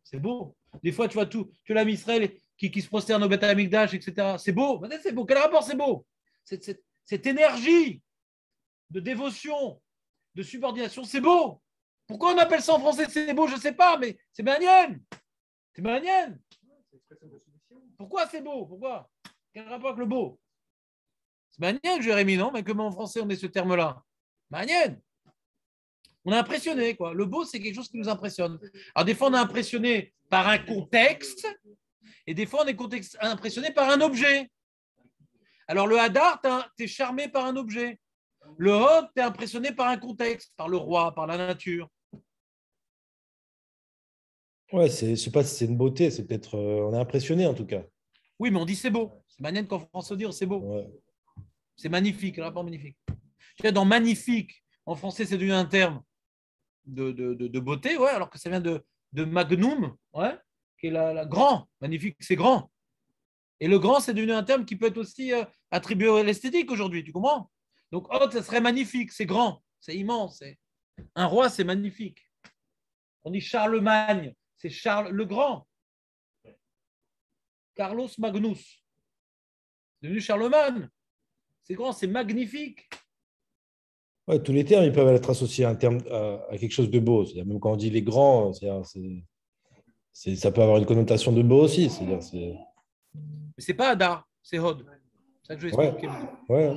C'est beau. Des fois, tu vois tout. Tu l'as Israël qui se prosterne au Beth Amikdash, etc. C'est beau. C'est beau. Quel rapport c'est beau? Cette énergie de dévotion, de subordination, c'est beau. Pourquoi on appelle ça en français c'est beau? Je ne sais pas, mais c'est Manienne. C'est Manienne. Pourquoi c'est beau? Pourquoi? Quel rapport avec le beau? C'est Manienne, Jérémy, non? Mais comment en français on met ce terme-là? Manienne. On est impressionné, quoi. Le beau, c'est quelque chose qui nous impressionne. Alors, des fois, on est impressionné par un contexte, et des fois, on est impressionné par un objet. Alors, le Hadar, tu es charmé par un objet. Le Hod, tu es impressionné par un contexte, par le roi, par la nature. Ouais, je ne sais pas si c'est une beauté, c'est peut-être. On est impressionné en tout cas. Oui, mais on dit c'est beau. C'est Manienne qu'en français, on dit c'est beau. Ouais. C'est magnifique, un rapport magnifique. Tu vois, dans magnifique, en français, c'est devenu un terme de beauté, ouais, alors que ça vient de magnum, ouais, qui est la grand. Magnifique, c'est grand. Et le grand, c'est devenu un terme qui peut être aussi attribué à l'esthétique aujourd'hui, tu comprends? Donc, haute, ça serait magnifique, c'est grand, c'est immense. Un roi, c'est magnifique. On dit Charlemagne, c'est Charles le Grand. Carlos Magnus, c'est devenu Charlemagne. C'est grand, c'est magnifique. Ouais, tous les termes ils peuvent être associés à, un terme, à quelque chose de beau. C'est-à-dire, même quand on dit les grands, ça peut avoir une connotation de beau aussi. Mais c'est pas Hadar, c'est Hod. C'est ça que je vais expliquer. Ouais.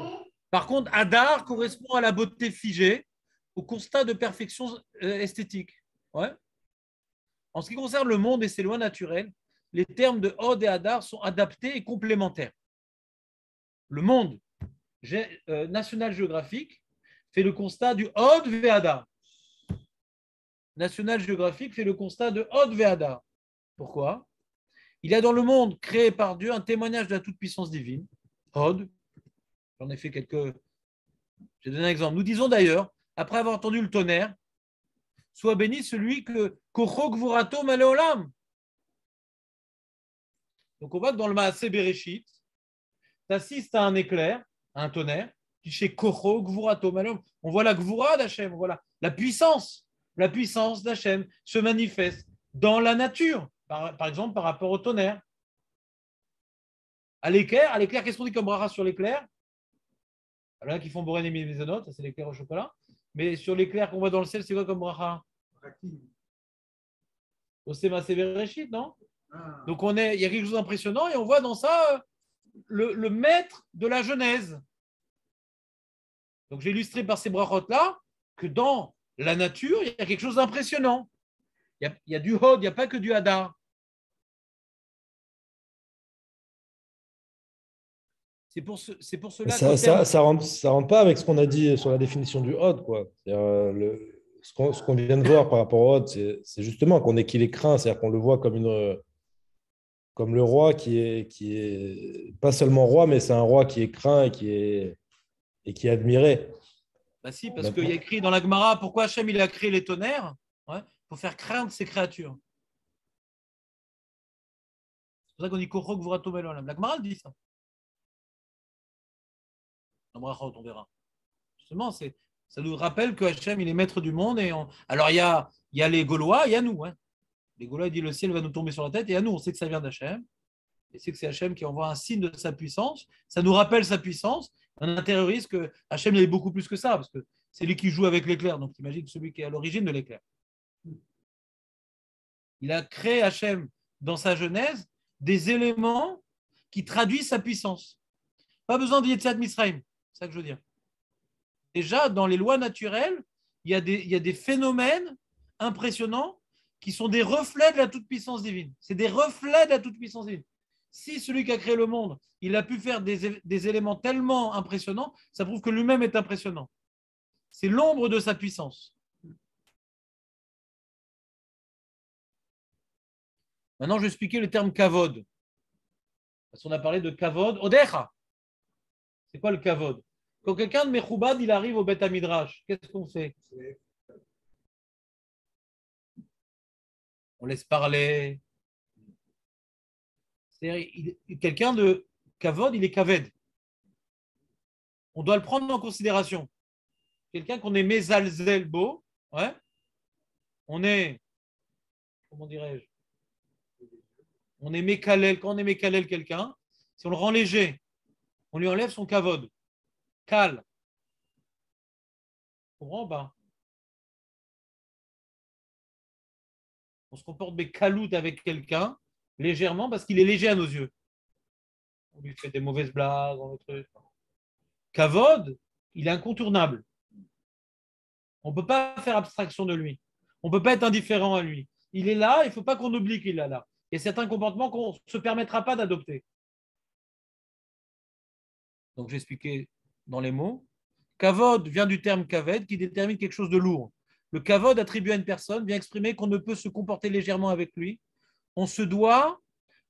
Par contre, Hadar correspond à la beauté figée, au constat de perfection esthétique. Ouais. En ce qui concerne le monde et ses lois naturelles, les termes de Hod et Hadar sont adaptés et complémentaires. Le monde National Geographic fait le constat du Hod ve Hadar. National Geographic fait le constat de Hod ve Hadar. Pourquoi? Il y a dans le monde créé par Dieu un témoignage de la toute-puissance divine. Hod. J'en ai fait quelques. J'ai donné un exemple. Nous disons d'ailleurs, après avoir entendu le tonnerre, soit béni celui que Kocho Gvurato Maleolam. Donc on voit que dans le Maaseh Bereshit, tu assistes à un éclair, à un tonnerre, qui chez Kocho Gvurato Maleolam. On voit la Gvura d'Hachem, voilà. La puissance d'Hachem se manifeste dans la nature, par exemple par rapport au tonnerre. À l'éclair, qu'est-ce qu'on dit comme bracha sur l'éclair? Il y en a qui font Boren et Mézonot, ça c'est l'éclair au chocolat. Mais sur l'éclair qu'on voit dans le ciel, c'est quoi comme bracha? Osema Severeshit, non? Ah, Donc il y a quelque chose d'impressionnant et on voit dans ça le maître de la Genèse. Donc j'ai illustré par ces brachot-là que dans la nature, il y a quelque chose d'impressionnant. Il y a du Hod, il n'y a pas que du Hadar. C'est pour cela qu'au terme. Ça rentre pas avec ce qu'on a dit sur la définition du Hod, quoi. Ce qu'on vient de voir par rapport au Hod, c'est justement qu'il est craint, c'est-à-dire qu'on le voit comme le roi qui est pas seulement roi, mais c'est un roi qui est craint et qui est admiré. Bah si, parce qu'il y a écrit dans la Gemara pourquoi Hachem il a créé les tonnerres, ouais, pour faire craindre ses créatures. C'est pour ça qu'on dit Kochok Vurato Melolam. La Gemara elle dit ça. Dans Brachot, on verra. Justement, ça nous rappelle que Hachem il est maître du monde. Alors il y a les Gaulois, il y a nous. Hein. Les Gaulois disent le ciel va nous tomber sur la tête, et à nous, on sait que ça vient d'Hachem. Et c'est que c'est Hachem qui envoie un signe de sa puissance. Ça nous rappelle sa puissance. On intériorise que Hachem il est beaucoup plus que ça, parce que c'est lui qui joue avec l'éclair. Donc imagine celui qui est à l'origine de l'éclair. Il a créé Hachem dans sa Genèse des éléments qui traduisent sa puissance. Pas besoin de Yetziat Misraïm, c'est ça que je veux dire. Déjà, dans les lois naturelles, il y a des phénomènes impressionnants qui sont des reflets de la toute-puissance divine. C'est des reflets de la toute-puissance divine. Si celui qui a créé le monde, il a pu faire des éléments tellement impressionnants, ça prouve que lui-même est impressionnant. C'est l'ombre de sa puissance. Maintenant, je vais expliquer le terme kavod. Parce qu'on a parlé de kavod. Odecha. C'est quoi le kavod? Quand quelqu'un de Mechoubad, il arrive au Beth Midrash, qu'est-ce qu'on fait? On laisse parler. Quelqu'un de kavod, il est kaved. On doit le prendre en considération. Quelqu'un qu'on est mezalzel beau, ouais. On est, comment dirais-je? On est mekalel. Quand on est mekalel quelqu'un, si on le rend léger, on lui enlève son kavod. Kal. On comprend pas? On se comporte bekalout avec quelqu'un, légèrement, parce qu'il est léger à nos yeux. On lui fait des mauvaises blagues, Kavod, il est incontournable. On ne peut pas faire abstraction de lui. On ne peut pas être indifférent à lui. Il est là, il ne faut pas qu'on oublie qu'il est là. Et certains comportements qu'on ne se permettra pas d'adopter. Donc, j'ai expliqué dans les mots. Kavod vient du terme kaved qui détermine quelque chose de lourd. Le kavod attribué à une personne vient exprimer qu'on ne peut se comporter légèrement avec lui. On se doit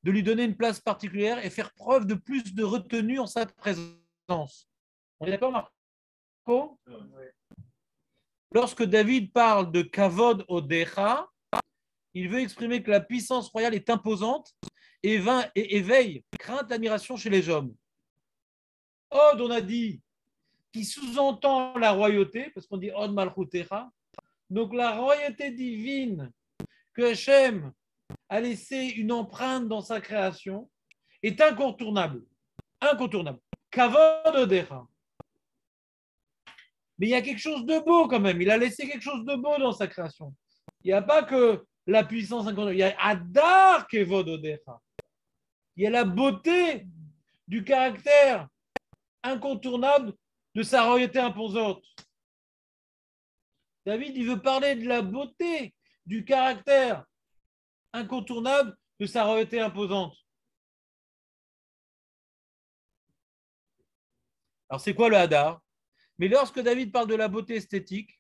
de lui donner une place particulière et faire preuve de plus de retenue en sa présence. On est d'accord, Marco? Lorsque David parle de kavod odecha, il veut exprimer que la puissance royale est imposante et éveille crainte, admiration chez les hommes. Od, on a dit, qui sous-entend la royauté, parce qu'on dit Od Malchutecha. Donc la royauté divine que Hachem a laissé une empreinte dans sa création est incontournable. Incontournable. Kavod Odecha. Mais il y a quelque chose de beau quand même. Il a laissé quelque chose de beau dans sa création. Il n'y a pas que la puissance incontournable. Il y a Adar Kevod Odecha. Il y a la beauté du caractère incontournable de sa royauté imposante. David, il veut parler de la beauté du caractère incontournable de sa royauté imposante. Alors, c'est quoi le hadar? Mais lorsque David parle de la beauté esthétique,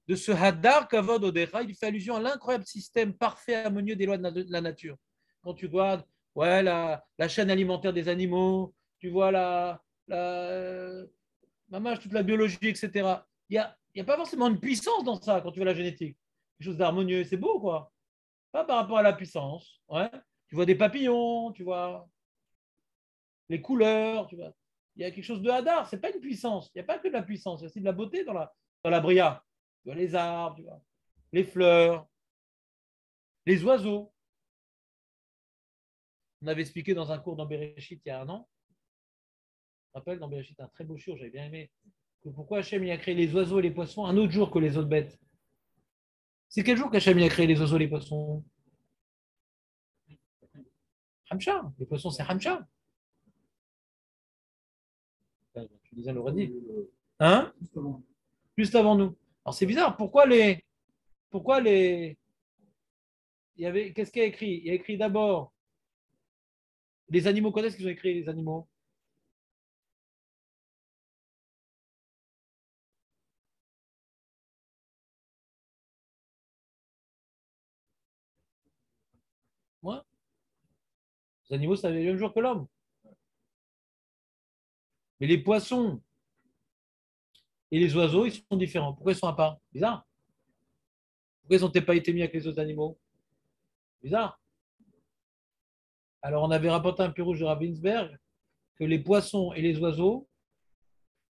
de ce hadar kavod odecha, il fait allusion à l'incroyable système parfait, harmonieux des lois de la nature. Quand tu vois la chaîne alimentaire des animaux, tu vois toute la biologie, etc. Il n'y a pas forcément une puissance dans ça quand tu vois la génétique. Quelque chose d'harmonieux, c'est beau, quoi. Pas par rapport à la puissance. Ouais. Tu vois des papillons, tu vois les couleurs, tu vois. Il y a quelque chose de hadar, c'est pas une puissance. Il n'y a pas que de la puissance, il y a aussi de la beauté dans la bria. Tu vois les arbres, tu vois, les fleurs, les oiseaux. On avait expliqué dans un cours dans Bereshit il y a un an. Je me rappelle, dans Bereshit, un très beau jour, j'avais bien aimé. Que pourquoi Hachem a créé les oiseaux et les poissons un autre jour que les autres bêtes? C'est quel jour qu'Hachem a créé les oiseaux et les poissons? Hamcha. Les poissons, c'est Hamcha. Tu disais, l'aurait dit. Hein? Juste avant nous. Alors c'est bizarre. Pourquoi les. Il y avait. Qu'est-ce qu'il y a écrit? Il y a écrit d'abord. Les animaux, quand est-ce qu'ils ont écrit les animaux? Ouais. Les animaux, ça avait le même jour que l'homme. Mais les poissons et les oiseaux, ils sont différents. Pourquoi ils sont à part? Bizarre. Pourquoi ils n'ont pas été mis avec les autres animaux? Bizarre. Alors, on avait rapporté un pirouge de Ravensberg que les poissons et les oiseaux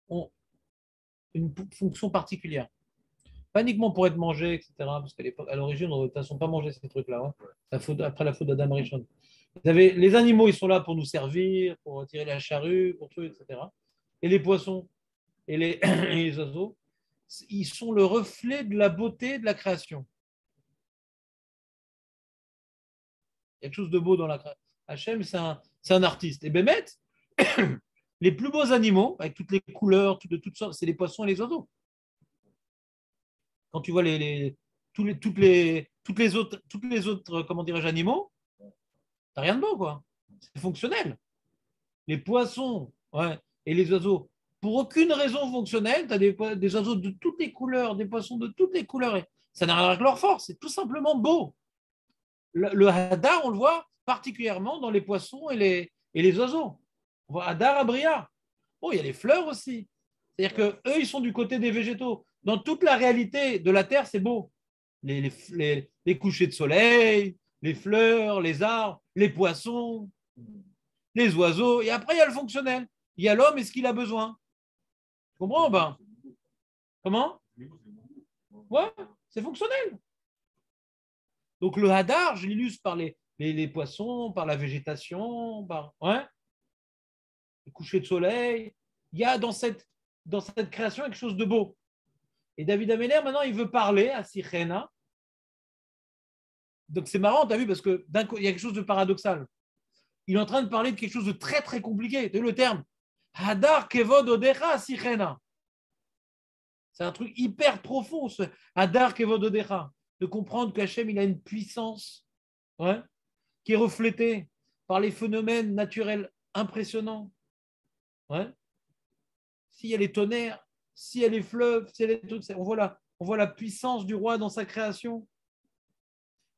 ont une fonction particulière. Pas uniquement pour être mangés, etc. Parce qu'à l'origine, on ne de toute façon pas manger ces trucs-là. Hein. Après la faute d'Adam Rishon. Les animaux, ils sont là pour nous servir, pour tirer la charrue, pour tout, etc. Et les poissons et les, et les oiseaux, ils sont le reflet de la beauté de la création. Il y a quelque chose de beau dans la création. Hachem, c'est un artiste. Et Bémet, les plus beaux animaux, avec toutes les couleurs, de toutes sortes, c'est les poissons et les oiseaux. Quand tu vois toutes les autres comment dirais-je, animaux, t'as rien de beau, quoi. C'est fonctionnel. Les poissons, ouais, et les oiseaux, pour aucune raison fonctionnelle, tu as des oiseaux de toutes les couleurs, des poissons de toutes les couleurs. Ça n'a rien à voir avec leur force, c'est tout simplement beau. Le hadar, on le voit particulièrement dans les poissons et les oiseaux. On voit hadar abria. Oh, il y a les fleurs aussi. C'est-à-dire qu'eux, ils sont du côté des végétaux. Dans toute la réalité de la Terre, c'est beau. Les couchers de soleil, les fleurs, les arbres, les poissons, les oiseaux. Et après, il y a le fonctionnel. Il y a l'homme et ce qu'il a besoin. Tu comprends ou pas? Comment? Ouais, c'est fonctionnel. Donc le hadar, je l'illustre par les poissons, par la végétation, par le coucher de soleil. Il y a dans cette création quelque chose de beau. Et David Améler, maintenant, il veut parler à Sichena. Donc c'est marrant, tu as vu, parce qu'il y a quelque chose de paradoxal. Il est en train de parler de quelque chose de très, très compliqué. Tu as vu le terme? Hadar kevod odecha Sichena. C'est un truc hyper profond, ce Hadar kevod odecha. De comprendre qu'Hachem, il a une puissance qui est reflétée par les phénomènes naturels impressionnants. S'il y a les tonnerres, s'il y a les fleuves, s'il y a les trucs, on voit la puissance du roi dans sa création,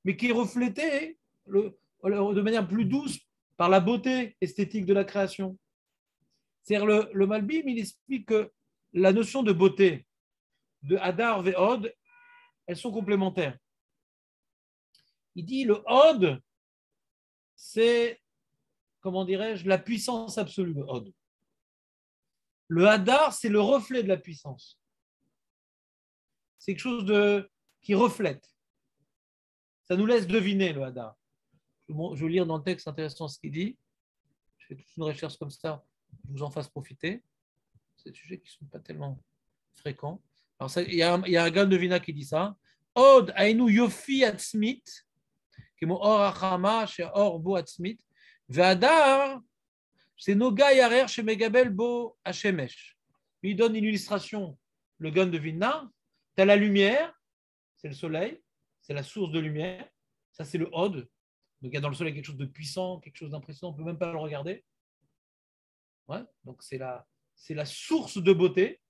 mais qui est reflétée de manière plus douce par la beauté esthétique de la création. C'est-à-dire le Malbim, il explique que la notion de beauté de Hadar et Od, elles sont complémentaires. Il dit le Od, c'est, comment dirais-je, la puissance absolue, le Od. Le Hadar, c'est le reflet de la puissance. C'est quelque chose qui reflète. Ça nous laisse deviner le Hadar. Je vais lire dans le texte intéressant ce qu'il dit. Je fais toute une recherche comme ça, je vous en fasse profiter. C'est des sujets qui ne sont pas tellement fréquents. Alors il y a un gars de Vina qui dit ça. Od ainu yofi atzmit, כמו אור החמה שאור בו עצמית, והדר c'est Noga Yarer chez Megabel Bo Hashemesh. Il donne une illustration, le gun de Vilna. Tu as la lumière, c'est le soleil, c'est la source de lumière. Ça, c'est le Od. Donc, il y a dans le soleil quelque chose de puissant, quelque chose d'impressionnant, on ne peut même pas le regarder. Donc, c'est la source de beauté,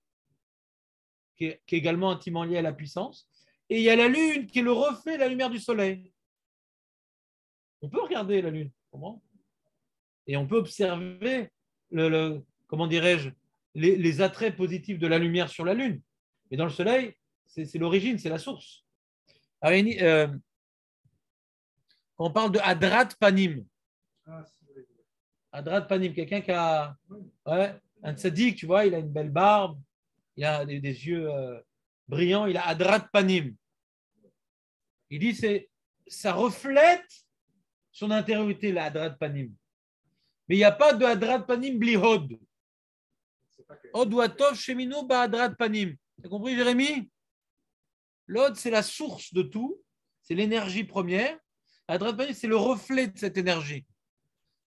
qui est également intimement liée à la puissance. Et il y a la lune, qui est le reflet de la lumière du soleil. On peut regarder la lune, comment? Et on peut observer comment dirais-je, les attraits positifs de la lumière sur la Lune. Mais dans le Soleil, c'est l'origine, c'est la source. Alors, quand on parle de Hadrat Panim, Hadrat Panim, quelqu'un qui a un tzaddik, tu vois, il a une belle barbe, il a des yeux brillants, il a Hadrat Panim. Il dit ça reflète son intériorité, la Hadrat Panim. Mais il n'y a pas de Hadrat Panim bli Hod. Hod ou Atov Sheminu ba Hadrat Panim. Tu as compris, Jérémy? L'Hod, c'est la source de tout, c'est l'énergie première. Hadrat Panim, c'est le reflet de cette énergie.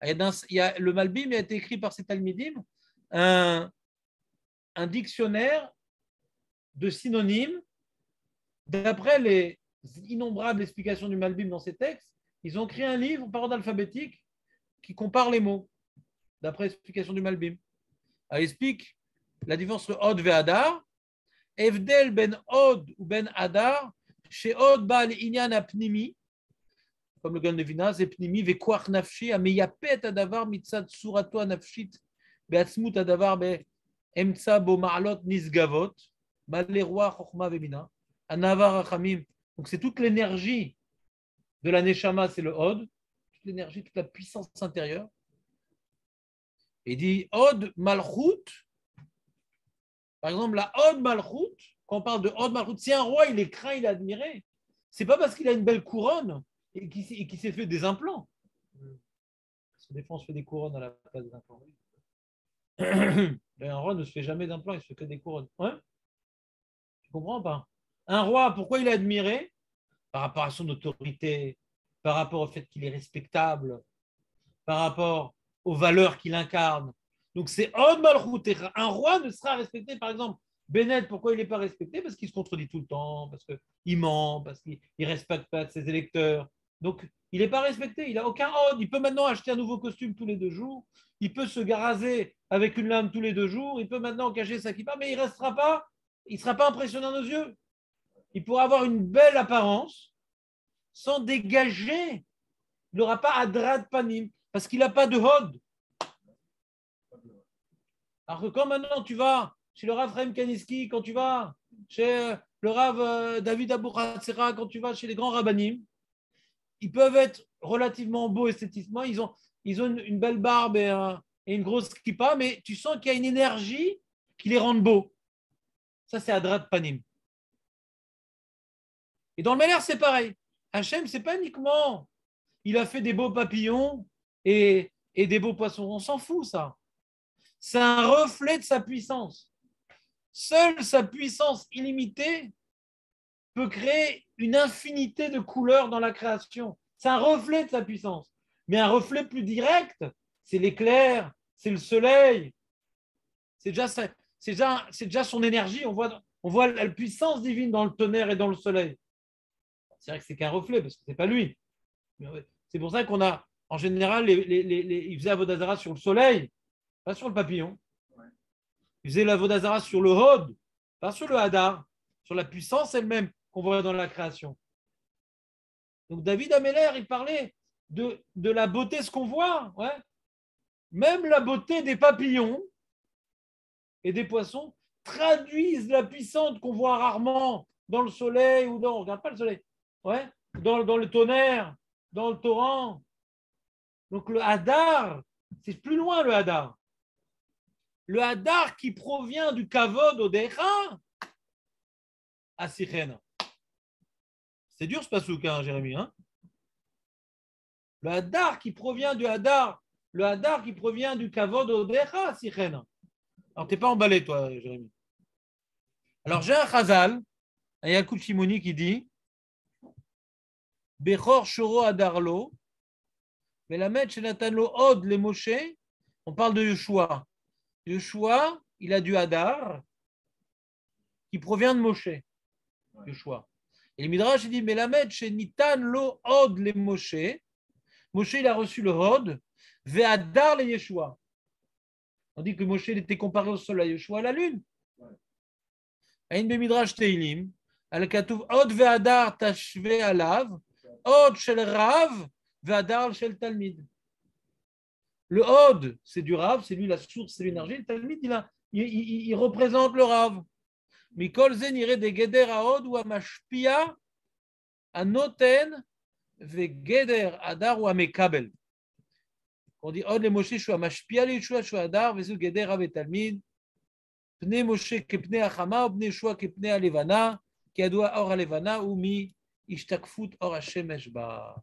Le Malbim a été écrit par ces Talmidim, un dictionnaire de synonymes. D'après les innombrables explications du Malbim dans ces textes, ils ont créé un livre par ordre alphabétique qui compare les mots, d'après l'explication du Malbim. Il explique la différence entre Od et Hadar. Evdel ben Od ou ben Hadar, chez Od bal inyan apnimi, comme le Gan de Vina, c'est pnimi, vekoach nafshi, ameyapet adavar mitzad surato nafshit, beatzmut adavar beemtsa bo ma'alot nisgavot, maleroi chokhma vemina, anavar achamim. Donc c'est toute l'énergie de la neshama, c'est le Od, toute l'énergie, toute la puissance intérieure. Et il dit Od malchut. Par exemple, la Od malchut, quand on parle de Od malchut, si un roi il est craint, il est admiré, c'est pas parce qu'il a une belle couronne et qu'il s'est fait des implants. Parce que des fois, on se fait des couronnes à la place des implants. Un roi ne se fait jamais d'implants, il se fait que des couronnes. Ouais, tu comprends pas? Un roi, pourquoi il est admiré? Par rapport à son autorité, par rapport au fait qu'il est respectable, par rapport aux valeurs qu'il incarne. Donc c'est Od Malchut. Un roi ne sera respecté, par exemple, Bennett, pourquoi il n'est pas respecté? Parce qu'il se contredit tout le temps, parce qu'il ment, parce qu'il ne respecte pas ses électeurs. Donc il n'est pas respecté, il n'a aucun Od. Il peut maintenant acheter un nouveau costume tous les 2 jours, il peut se garaser avec une lame tous les 2 jours, il peut maintenant cacher sa kippa, mais il ne sera pas impressionnant à nos yeux. Il pourra avoir une belle apparence sans dégager. Il n'aura pas Adrat Panim, parce qu'il n'a pas de Hod. Alors que quand maintenant tu vas chez le Rav Chaim Kanievski, quand tu vas chez le Rav David Abou-Hatzera, quand tu vas chez les grands rabbanim, ils peuvent être relativement beaux esthétiquement, ils ont une belle barbe et une grosse kippa, mais tu sens qu'il y a une énergie qui les rend beaux. Ça, c'est Adrat Panim. Et dans le Meller, c'est pareil. Hachem, c'est pas uniquement il a fait des beaux papillons et des beaux poissons. On s'en fout, ça. C'est un reflet de sa puissance. Seule sa puissance illimitée peut créer une infinité de couleurs dans la création. C'est un reflet de sa puissance. Mais un reflet plus direct, c'est l'éclair, c'est le soleil. C'est déjà son énergie. On voit la puissance divine dans le tonnerre et dans le soleil. C'est vrai que c'est qu'un reflet, parce que ce n'est pas lui. C'est pour ça qu'on a, en général, ils faisaient Avodazara sur le soleil, pas sur le papillon. Ils faisaient l'Avodazara sur le Hod, pas sur le Hadar, sur la puissance elle-même qu'on voit dans la création. Donc David Ameller, il parlait de la beauté, ce qu'on voit. Ouais. Même la beauté des papillons et des poissons traduisent la puissance qu'on voit rarement dans le soleil ou dans, on ne regarde pas le soleil, ouais, dans le tonnerre, dans le torrent. Donc le Hadar, c'est plus loin le Hadar. Le Hadar qui provient du Kavod Odecha à Sichen. C'est dur ce pasouk, hein, Jérémy. Hein, le Hadar qui provient du Hadar, le Hadar qui provient du Kavod Odecha à Sichen. Alors, tu n'es pas emballé, toi, Jérémy. Alors, j'ai un Chazal, un Yacoub Shimoni qui dit Bechor Shoro Hadarlo, Melamed Shenatanlo Od le Moshe. On parle de Yeshua. Yeshua, il a du Hadar qui provient de Moshe. Yeshua. Et le Midrash, il dit Melamed Shenitan lo Od le Moshe. Moshe, il a reçu le Hod, Ve'adar le Yeshua. On dit que Moshe était comparé au soleil, Yeshua à la lune. Aïn be Midrash Teilim, al-Katuv Od ve'adar tashve alav, Od shel Rav, ve'adar shel Talmid. Le Od, c'est du Rav, c'est lui la source, c'est l'énergie. Le Talmid, il représente le Rav. Mikol zen irait de Geder Od ou Amashpia, Anoten, ve Geder Adar ou Amekabel. On dit Od le Moshe shua mashpia le Yeshua shua Hadar vezu Geder Rav et Talmid. Pnei Moshe kepnei Achama, pnei Yeshua kepnei Alevana, ki adua or Alevana ou mi ishtakfut or Hashemesh ba.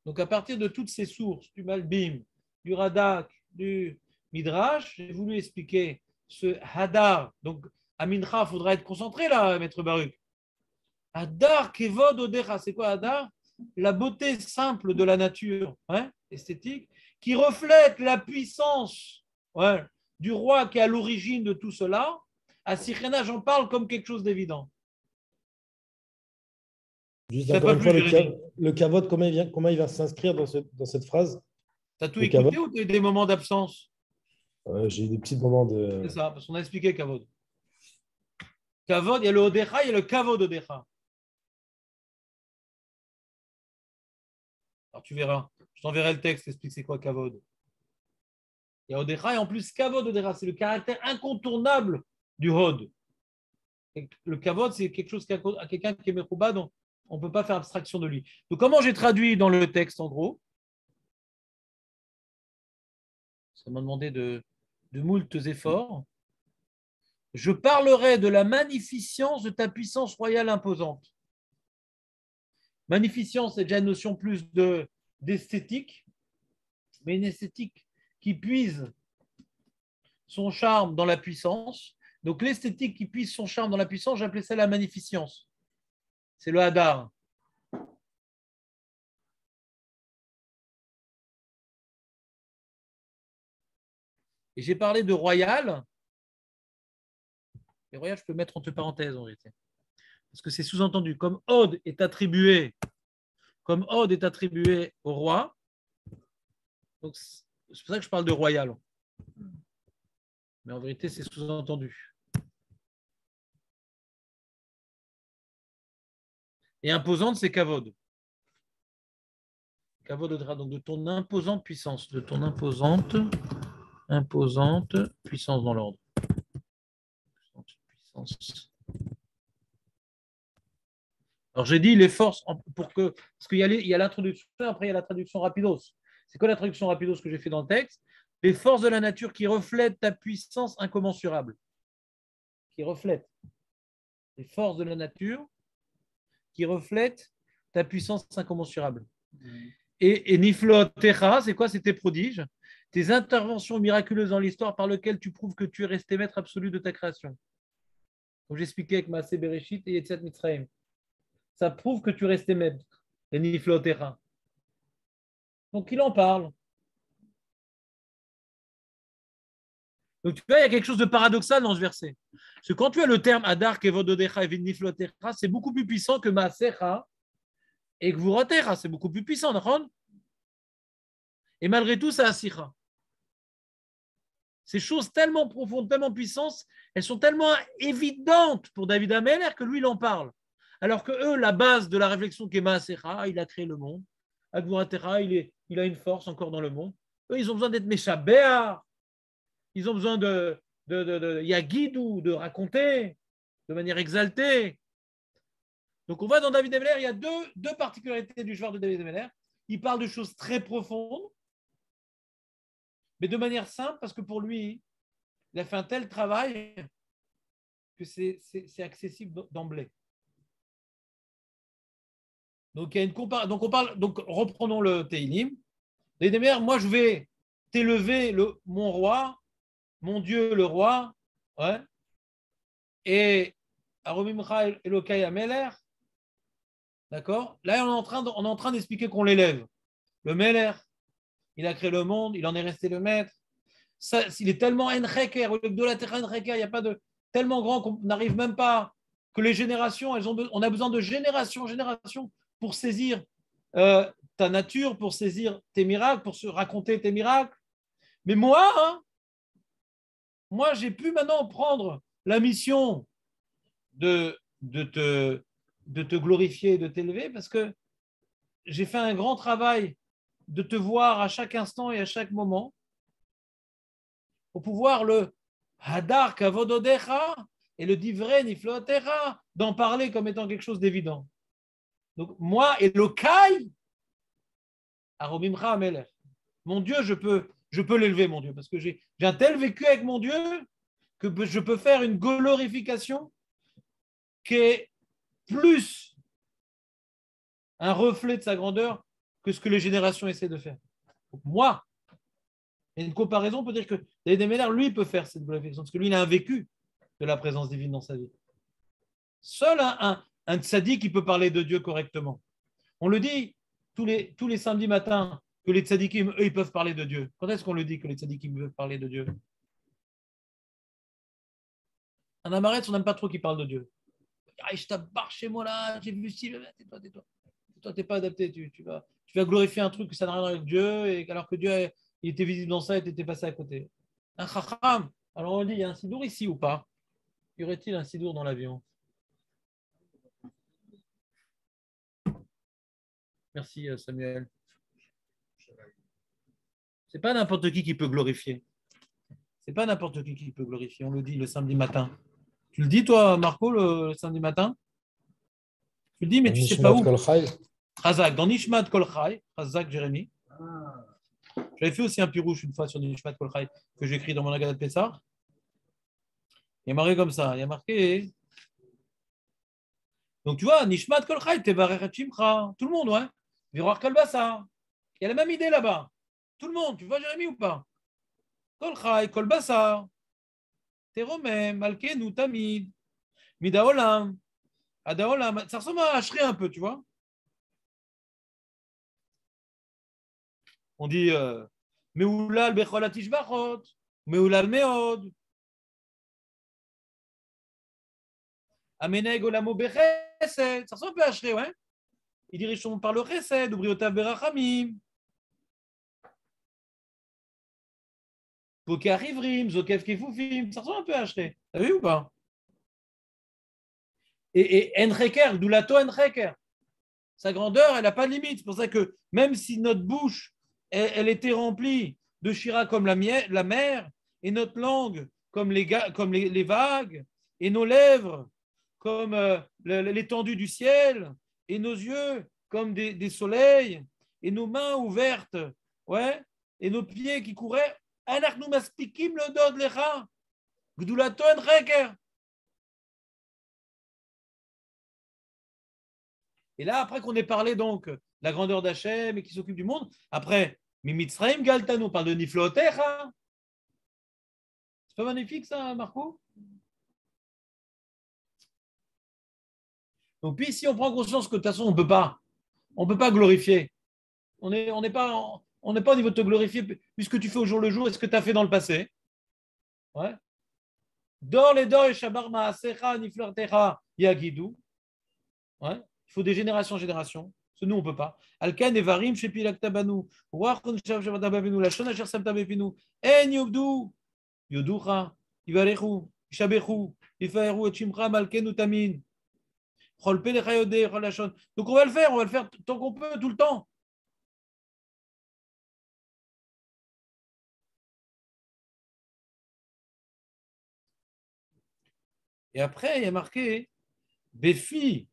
Donc à partir de toutes ces sources, du Malbim, du Radak, du Midrash, j'ai voulu expliquer ce Hadar. Donc à Mincha, il faudra être concentré là, Maître Baruch. Hadar kevod odecha, c'est quoi Hadar? La beauté simple de la nature, hein, esthétique, qui reflète la puissance du roi qui est à l'origine de tout cela, à Sikhena, j'en parle comme quelque chose d'évident. Juste C'est encore pas une fois, plus, Jérémy. le kavod, comment il va s'inscrire dans cette phrase? T'as tout Le écouté kavod, ou t'as eu des moments d'absence? j'ai eu des petits moments de. C'est ça, parce qu'on a expliqué Kavod. Kavod, il y a le Odecha, il y a le Kavod Odecha. Alors tu verras, je t'enverrai le texte, explique c'est quoi Kavod. Il y a Odecha et en plus Kavod Odecha, c'est le caractère incontournable du Hod. Le Kavod, c'est quelque chose à quelqu'un qui est Mechouba, donc on ne peut pas faire abstraction de lui. Donc comment j'ai traduit dans le texte en gros? Ça m'a demandé de moultes efforts. Je parlerai de la magnificence de ta puissance royale imposante. Magnificence, c'est déjà une notion plus d'esthétique, mais une esthétique qui puise son charme dans la puissance. Donc l'esthétique qui puise son charme dans la puissance, j'appelais ça la magnificence. C'est le hadar. Et j'ai parlé de royal. Et royal, je peux mettre entre parenthèses en réalité. Parce que c'est sous-entendu. Comme Od est attribué au roi, donc c'est pour ça que je parle de royal. Mais en vérité, c'est sous-entendu. Et imposante, c'est Kavod. Kavod, donc de ton imposante puissance. De ton imposante puissance dans l'ordre. Puissance. Alors j'ai dit les forces, parce qu'il y a l'introduction, après il y a la traduction rapidos. C'est quoi la traduction rapidos que j'ai fait dans le texte? Les forces de la nature qui reflètent ta puissance incommensurable. Qui reflètent. Les forces de la nature qui reflètent ta puissance incommensurable. Et Niflo Techa, c'est quoi? C'est tes prodiges, tes interventions miraculeuses dans l'histoire par lesquelles tu prouves que tu es resté maître absolu de ta création. Comme j'expliquais avec Maaseh Bereshit et Yetziat Mitzrayim. Ça prouve que tu es resté maître, les Niflo Techa. Donc il en parle. Donc tu vois, il y a quelque chose de paradoxal dans ce verset. Parce que quand tu as le terme Hadar, Kevod Odecha et Niflo Techa, c'est beaucoup plus puissant que Maasecha et Gvurotecha, c'est beaucoup plus puissant, d'accord? Et malgré tout, ça Asicha. Ces choses tellement profondes, tellement puissantes, elles sont tellement évidentes pour David Ameller que lui, il en parle. Alors que eux, la base de la réflexion qui est Maasecha, il a créé le monde. Gvurotecha, il a une force encore dans le monde. Eux, ils ont besoin d'être Meshabéa. Ils ont besoin de Yagidou, de raconter de manière exaltée. Donc on voit dans David Ameller, il y a deux particularités du joueur de David Ameller. Il parle de choses très profondes, mais de manière simple, parce que pour lui, il a fait un tel travail que c'est accessible d'emblée. Donc il y a une comparaison. Donc reprenons le Teilim. David Ameller, moi je vais t'élever mon roi, mon Dieu le roi, ouais, et Aromimcha Elokai Ameller. D'accord? Là, on est en train d'expliquer qu'on l'élève. Le Meller, il a créé le monde, il en est resté le maître. Ça, il est tellement enreker, de la terre enreker, il n'y a pas de tellement grand qu'on n'arrive même pas, que les générations, on a besoin de génération pour saisir ta nature, pour saisir tes miracles, pour se raconter tes miracles. Mais moi, j'ai pu maintenant prendre la mission de te glorifier, de t'élever, parce que j'ai fait un grand travail de te voir à chaque instant et à chaque moment pour pouvoir le Hadar Kavododecha et le Divrei Niflotecha d'en parler comme étant quelque chose d'évident. Donc moi et le Kai Aromimcha Ameler. Mon Dieu, je peux l'élever, mon Dieu, parce que j'ai un tel vécu avec mon Dieu que je peux faire une glorification qui est plus un reflet de sa grandeur que ce que les générations essaient de faire. Donc, moi, il y a une comparaison, on peut dire que David Ameller, lui, peut faire cette glorification, parce que lui, il a un vécu de la présence divine dans sa vie. Seul un tzaddik qui peut parler de Dieu correctement. On le dit tous les samedis matins que les tzadikim, eux, ils peuvent parler de Dieu? Quand est-ce qu'on le dit que les tzadikim peuvent parler de Dieu? En Amaretz, on n'aime pas trop qu'ils parlent de Dieu. Ah, je t'abbarre chez moi là, j'ai vu ci, tais-toi, tais-toi. Toi, tu n'es pas adapté, tu vas glorifier un truc que ça n'a rien à voir avec Dieu, et alors que Dieu il était visible dans ça et tu étais passé à côté. Un chacham. Alors on dit, il y a un sidour ici ou pas? Y aurait-il un sidour dans l'avion? Merci Samuel. C'est pas n'importe qui peut glorifier. C'est pas n'importe qui peut glorifier. On le dit le samedi matin. Tu le dis toi, Marco, le samedi matin? Tu le dis, mais tu sais pas où. Chazak, dans Nishmat Kol Chai, Chazak Jérémy. J'avais fait aussi un pirouche une fois sur Nishmat Kol Chai que j'ai écrit dans mon Agadat Pessah. Il y a marqué comme ça. Il y a marqué. Donc tu vois, Nishmat Kol Chai, Tevarech Shimcha. Tout le monde, ouais. Viroir Kolbasa. Il y a la même idée là-bas. Tout le monde, tu vois Jérémy ou pas? Kol Chai, Kolbasa. Teromem, Malkenu, Tamid. Midaolam. Adaolam. Ça ressemble à Ashri un peu, tu vois. On dit Meoulal Bechol Atishbachot, Meoulal Meod, Ameneg Olamo Bechesed. Ça ressemble un peu à Ashri, ouais. Il dirige par le Chesed, Ubriotav Berachamim. Poker Ivrim, Zokev Kefufim. Ça ressemble un peu à Ashri. T'as vu ou pas? Et Enreker, Doulato Enreker. Sa grandeur, elle n'a pas de limite. C'est pour ça que même si notre bouche elle était remplie de Shira comme la mer, et notre langue comme les vagues, et nos lèvres comme l'étendue du ciel, et nos yeux comme des soleils, et nos mains ouvertes, ouais, et nos pieds qui couraient. Anachnu maspikim le dod lecha, gdulato en reker. Et là, après qu'on ait parlé donc de la grandeur d'Hachem et qui s'occupe du monde, après, Mimitzraim Galtanu, on parle de Niflotecha. C'est pas magnifique ça, Marco? Donc, puis si on prend conscience que de toute façon, on ne peut pas glorifier. On n'est pas au niveau de te glorifier, puisque tu fais au jour le jour et ce que tu as fait dans le passé. Ouais. Dor les dor et shabar ma'asecha niflotecha yagidou. Ouais. Il faut des générations en générations. Nous, on ne peut pas. Alkan evarim shepi laktabanu. Ruachon shav shavadabavenu. Lashon asher samtabefinu. En yobdu. Yoducha. Ivarechu. Shabechu. Ifaeru et shimcha malkenu tamin. Cholpe lechayode. Cholashon. Donc, on va le faire tant qu'on peut, tout le temps. Et après, il y a marqué Befi.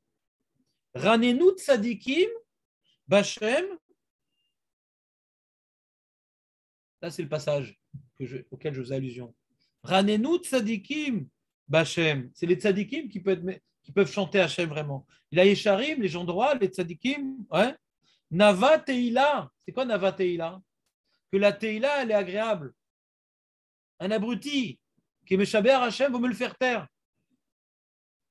Ranenu tzadikim Bachem. Là, c'est le passage auquel je faisais allusion. Ranenu tzadikim Bachem. C'est les tzadikim qui peuvent chanter Hachem vraiment. Il y a Yesharim, les gens droits, les tzadikim. Ouais. Nava Teila. C'est quoi Nava Teila? Que la Teila, elle est agréable. Un abruti qui est Meshaber Hachem, vaut me le faire taire.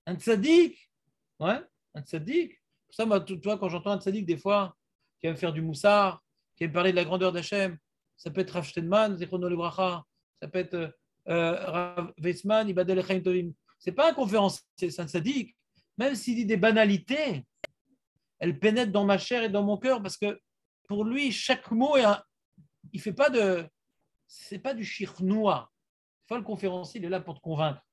Un tzadik. Ouais. Un tzaddik. Pour ça, moi, tu vois, quand j'entends un tzaddik, des fois, qui aime faire du moussard, qui aime parler de la grandeur d'Hachem, ça peut être Rav Steinman, Zichrono Livracha, ça peut être Rav Weissman, Ibadel Echaim Tovim. C'est pas un conférencier, c'est un tzaddik. Même s'il dit des banalités, elles pénètrent dans ma chair et dans mon cœur, parce que pour lui, chaque mot il fait pas c'est pas du shirnoua. Une fois, le conférencier, il est là pour te convaincre.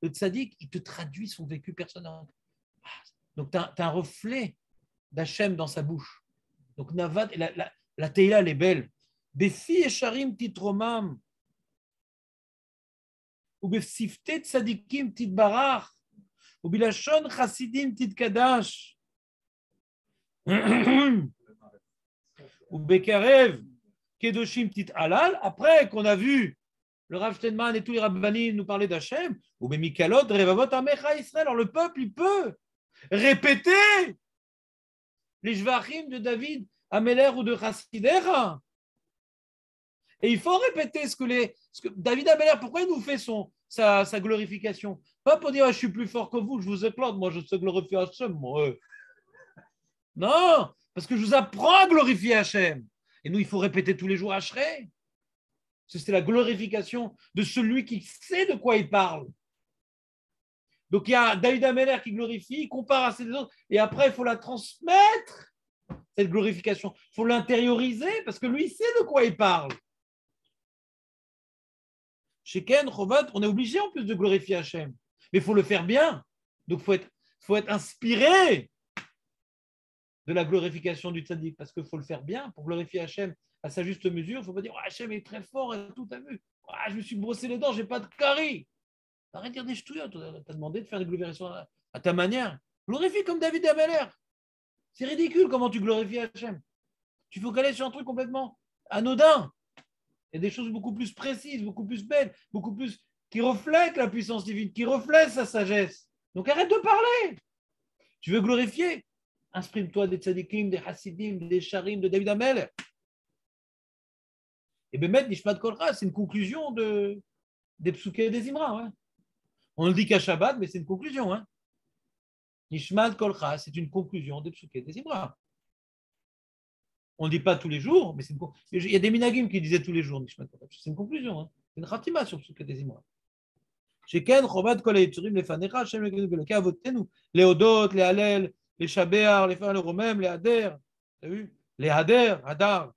Le tzaddik, il te traduit son vécu personnel. Donc, tu as un reflet d'Hachem dans sa bouche. Donc, Navad, la Teila, elle est belle. Befi esharim titromam. Ou befsifte tzadikim titbarach. Ou bilashon chassidim titkadash. Ou bekarev kedoshim titalal. Après qu'on a vu le Rav Steinman et tous les rabbanim nous parler d'Hachem, ou bemikalot revavot amecha Israël. Alors, le peuple, il peut répéter les Jvachim de David, Améler ou de Chassidera. Et il faut répéter ce que David Améler, pourquoi il nous fait sa glorification? Pas pour dire je suis plus fort que vous, je vous éclate, moi je sais glorifier Hachem. Non, parce que je vous apprends à glorifier Hachem. Et nous, il faut répéter tous les jours Ashrei. C'est la glorification de celui qui sait de quoi il parle. Donc il y a David Ameller qui glorifie, il compare à ses autres, et après il faut la transmettre, cette glorification. Il faut l'intérioriser parce que lui, il sait de quoi il parle. Chez Ken, Chovat, on est obligé en plus de glorifier Hachem. Mais il faut le faire bien. Donc il faut être inspiré de la glorification du tzaddik, parce qu'il faut le faire bien pour glorifier Hachem à sa juste mesure. Il ne faut pas dire oh, Hachem est très fort et tout, t'as vu. Oh, je me suis brossé les dents, je n'ai pas de carie. Arrête de dire des ch'touillottes. Tu as demandé de faire des glorifications à ta manière. Glorifie comme David Ameller. C'est ridicule comment tu glorifies Hachem. Tu focalises sur un truc complètement anodin. Il y a des choses beaucoup plus précises, beaucoup plus belles, beaucoup plus qui reflètent la puissance divine, qui reflètent sa sagesse. Donc arrête de parler. Tu veux glorifier? Inspire-toi des tzadikim, des hassidim, des sharim, de David Ameller. Et Bémet, Nishmat Kolcha, c'est une conclusion des psuké et des imra. Ouais. On le dit qu'à Shabbat, mais c'est une conclusion. Hein. Nishmat Kolcha, c'est une conclusion des psuké et des imra. On ne dit pas tous les jours, mais il y a des minagim qui disaient tous les jours Nishmat Kolcha. C'est une conclusion. Hein. C'est une khatima sur psuké et des imra. Sheken, Chovat, Kol Yitzurim, les Fanecha, Hashem, les Kavotenu, les Odot, les Halel, les Shabéar, les Fer, les Romem, les Hader. Tu as vu? Les Hader, Hadar.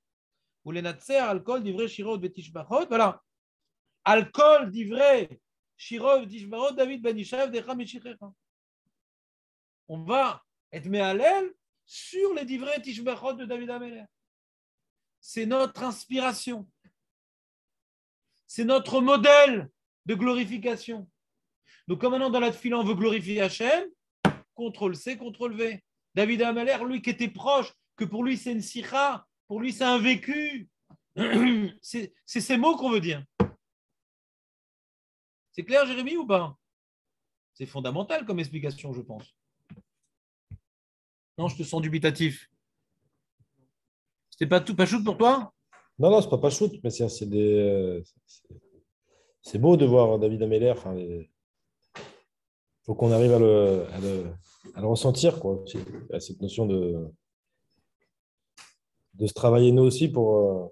Ou les Natser, Alcool, Divrei, Shirot, Betishbachot. Voilà. Alcool, Divrei, Shirot, Betishbachot, David Ben Ishav, Decha, Meshichecha. On va être méhalel sur les Divrei Tishbachot de David Ameller. C'est notre inspiration. C'est notre modèle de glorification. Donc, comme maintenant dans la tefila, on veut glorifier Hachem, CTRL-C, CTRL-V. David Ameller, lui qui était proche, que pour lui c'est une sikha, pour lui c'est un vécu. C'est ces mots qu'on veut dire. C'est clair, Jérémy, ou pas? C'est fondamental comme explication, je pense. Non, je te sens dubitatif. C'était pas shoot pour toi? Non, c'est pas shoot, mais c'est beau de voir David Ameller. Faut qu'on arrive à le ressentir, quoi. À cette notion de se travailler nous aussi pour.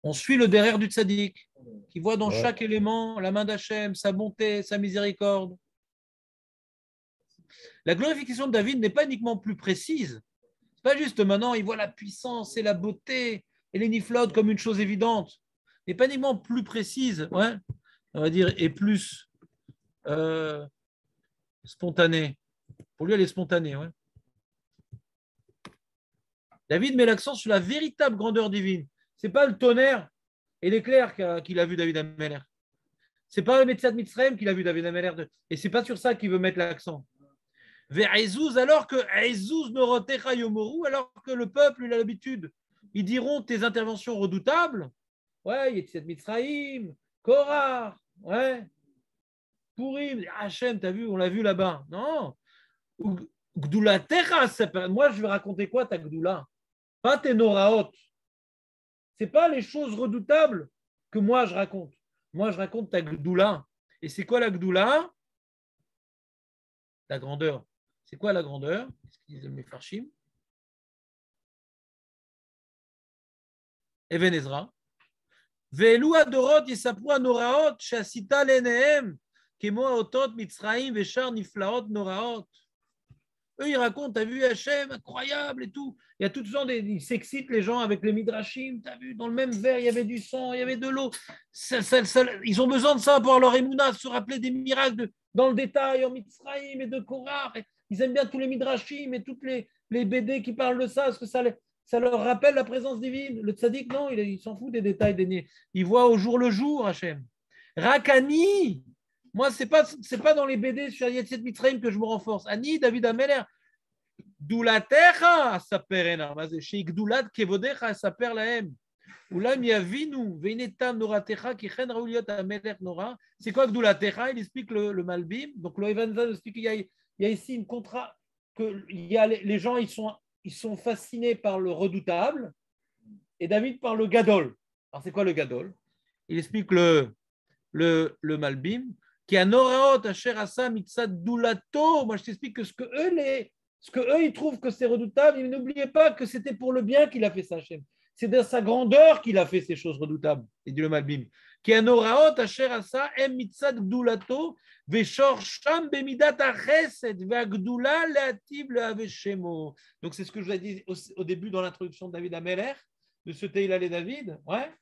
On suit le derrière du tzaddik, qui voit dans chaque élément la main d'Hachem, sa bonté, sa miséricorde. La glorification de David n'est pas uniquement plus précise. C'est pas juste maintenant, il voit la puissance et la beauté et les niflot comme une chose évidente. n'est pas uniquement plus précise, ouais, on va dire, et plus spontanée. Pour lui, elle est spontanée. Ouais. David met l'accent sur la véritable grandeur divine. Ce n'est pas le tonnerre et l'éclair qu'il a vu David Ameller. Ce n'est pas le Metzat Mitzrayim qu'il a vu David Ameller. Et ce n'est pas sur ça qu'il veut mettre l'accent. Vers Ezuz, alors que Ezuz Norotecha Yomoru, alors que le peuple il a l'habitude, ils diront tes interventions redoutables. Ouais, Metzat Mitzrayim, Korah, ouais, Purim, Hachem, t'as vu, on l'a vu là-bas. Non. Gdoula Techa, moi je vais raconter quoi ta Gdoula? Pas tes Noraot. Ce n'est pas les choses redoutables que moi je raconte. Moi je raconte ta Gdoula. Et c'est quoi la Gdoula? La grandeur. C'est quoi la grandeur? Qu'est-ce qu'ils disent les Mefarshim? Even Ezra. Ve'elu adorot yisapru anoraot she'asita lenehem kemo haotot Mitzrayim ve'shar niflaot noraot. Eux, ils racontent, t'as vu Hachem, incroyable et tout. Il y a toutes sortes, ils s'excitent les gens avec les midrashim, t'as vu, dans le même verre, il y avait du sang, il y avait de l'eau. Ils ont besoin de ça pour leur émouna, se rappeler des miracles dans le détail, en Mitzrayim et de Korah. Ils aiment bien tous les midrashim et toutes les BD qui parlent de ça, parce que ça leur rappelle la présence divine. Le tzaddik, non, il s'en fout des détails. Il voit au jour le jour, Hachem. Rakani, moi, ce n'est pas dans les BD sur Yetzet Mitzrayim que je me renforce. Ani, David Ameller, Doulatecha, saper enarmazé, chez Gdoulat Kevodecha, saper lahem. Oulam yavinu, veinetam noratecha, qui chen raouliot Ameller nora. C'est quoi Gdoulatecha? Il explique le Malbim. Donc, le Evanzan explique qu'il y a ici une contrat, que les gens, ils sont fascinés par le redoutable, et David par le Gadol. Alors, c'est quoi le Gadol? Il explique le Malbim. Qui a Noraot, Asher Asa, Mitzad Doulato. Moi, je t'explique que ce que eux, ils trouvent que c'est redoutable, n'oubliez pas que c'était pour le bien qu'il a fait ça, Hachem. C'est de sa grandeur qu'il a fait ces choses redoutables. Et dit le Malbim. Qui anoraot asher asa em mitzad gdulato veshor sham bemidat achesed ve'agdula leativ le'aveshemo. Donc c'est ce que je vous ai dit au début dans l'introduction de David Ameller, de ce Teila les David. Ouais.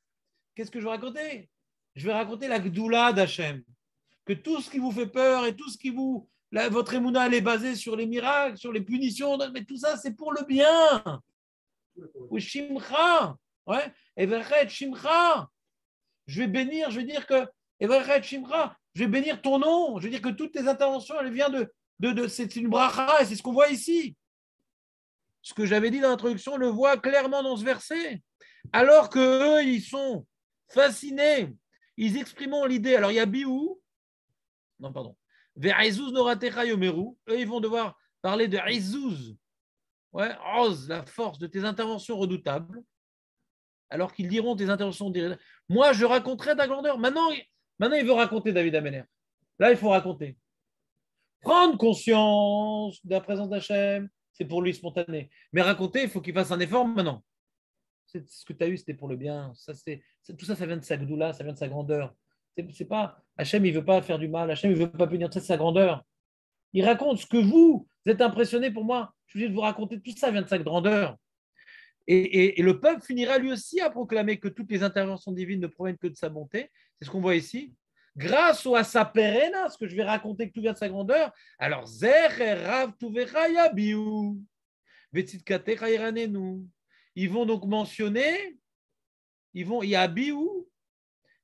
Qu'est-ce que je vais raconter? Je vais raconter la gdoula d'Hachem. Que tout ce qui vous fait peur et tout ce qui vous... votre émouna, elle est basée sur les miracles, sur les punitions, mais tout ça, c'est pour le bien. Ou Shimcha. Ouais. Everchet Shimcha. Je vais bénir, je vais dire que Everchet Shimcha. Je vais bénir ton nom. Je vais dire que toutes tes interventions, elles viennent c'est une bracha et c'est ce qu'on voit ici. Ce que j'avais dit dans l'introduction, on le voit clairement dans ce verset. Alors qu'eux, ils sont fascinés. Ils expriment l'idée. Alors, il y a Biou. Non, pardon. Ve'aizuz noratecha yomeru. Eux, ils vont devoir parler de Aizuz. Ouais, Oz, la force de tes interventions redoutables. Alors qu'ils diront tes interventions. Moi, je raconterai ta grandeur. Maintenant, il veut raconter David Ameller. Là, il faut raconter. Prendre conscience de la présence d'Hachem, c'est pour lui spontané. Mais raconter, il faut qu'il fasse un effort maintenant. C'est ce que tu as eu, c'était pour le bien. Tout ça, ça vient de sa gdoula, ça vient de sa grandeur. C'est pas Hachem, il ne veut pas faire du mal. Hachem, il ne veut pas punir. C'est sa grandeur. Il raconte ce que vous êtes impressionné pour moi. Je suis obligé de vous raconter. Tout ça vient de sa grandeur. Et le peuple finira lui aussi à proclamer que toutes les interventions divines ne proviennent que de sa bonté. C'est ce qu'on voit ici. Grâce à sa perena, ce que je vais raconter, que tout vient de sa grandeur. Alors, ils vont donc mentionner, yabiou,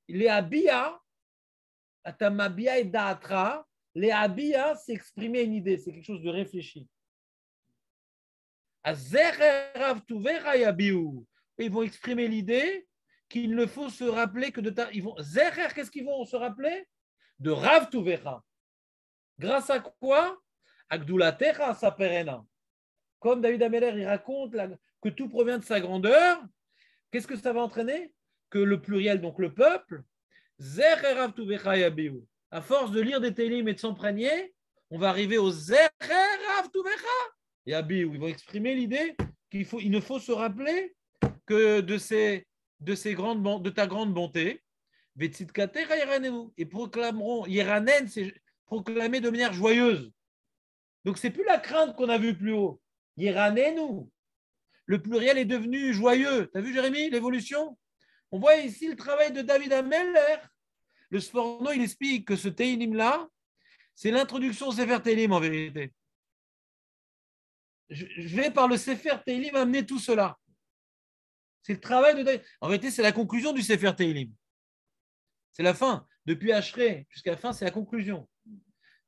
les abia, atamabia et daatra. Les abia, c'est exprimer une idée, c'est quelque chose de réfléchi. Ils vont exprimer l'idée qu'il ne faut se rappeler que de ta. Qu'est-ce qu'ils vont se rappeler? De Rav Tuvecha. Grâce à quoi? Agdulatecha saperena. Comme David Ameller, il raconte que tout provient de sa grandeur. Qu'est-ce que ça va entraîner? Que le pluriel, donc le peuple, Rav Tuvecha yabiu. À force de lire des télim et de s'emprégner, on va arriver au Rav Tuvecha. Et Abi, où ils vont exprimer l'idée qu'il ne faut se rappeler que de ta grande bonté. Et proclameront, Yeranen, c'est proclamer de manière joyeuse. Donc, ce n'est plus la crainte qu'on a vue plus haut. Yeranenu. Le pluriel est devenu joyeux. Tu as vu, Jérémy, l'évolution? On voit ici le travail de David Ameller. Le Sforno, il explique que ce Teilim-là, c'est l'introduction au Sefer Teilim en vérité. Je vais par le Sefer Teilim amener tout cela. C'est le travail de David. En vérité, c'est la conclusion du Sefer Teilim. C'est la fin. Depuis Ashrei jusqu'à la fin, c'est la conclusion.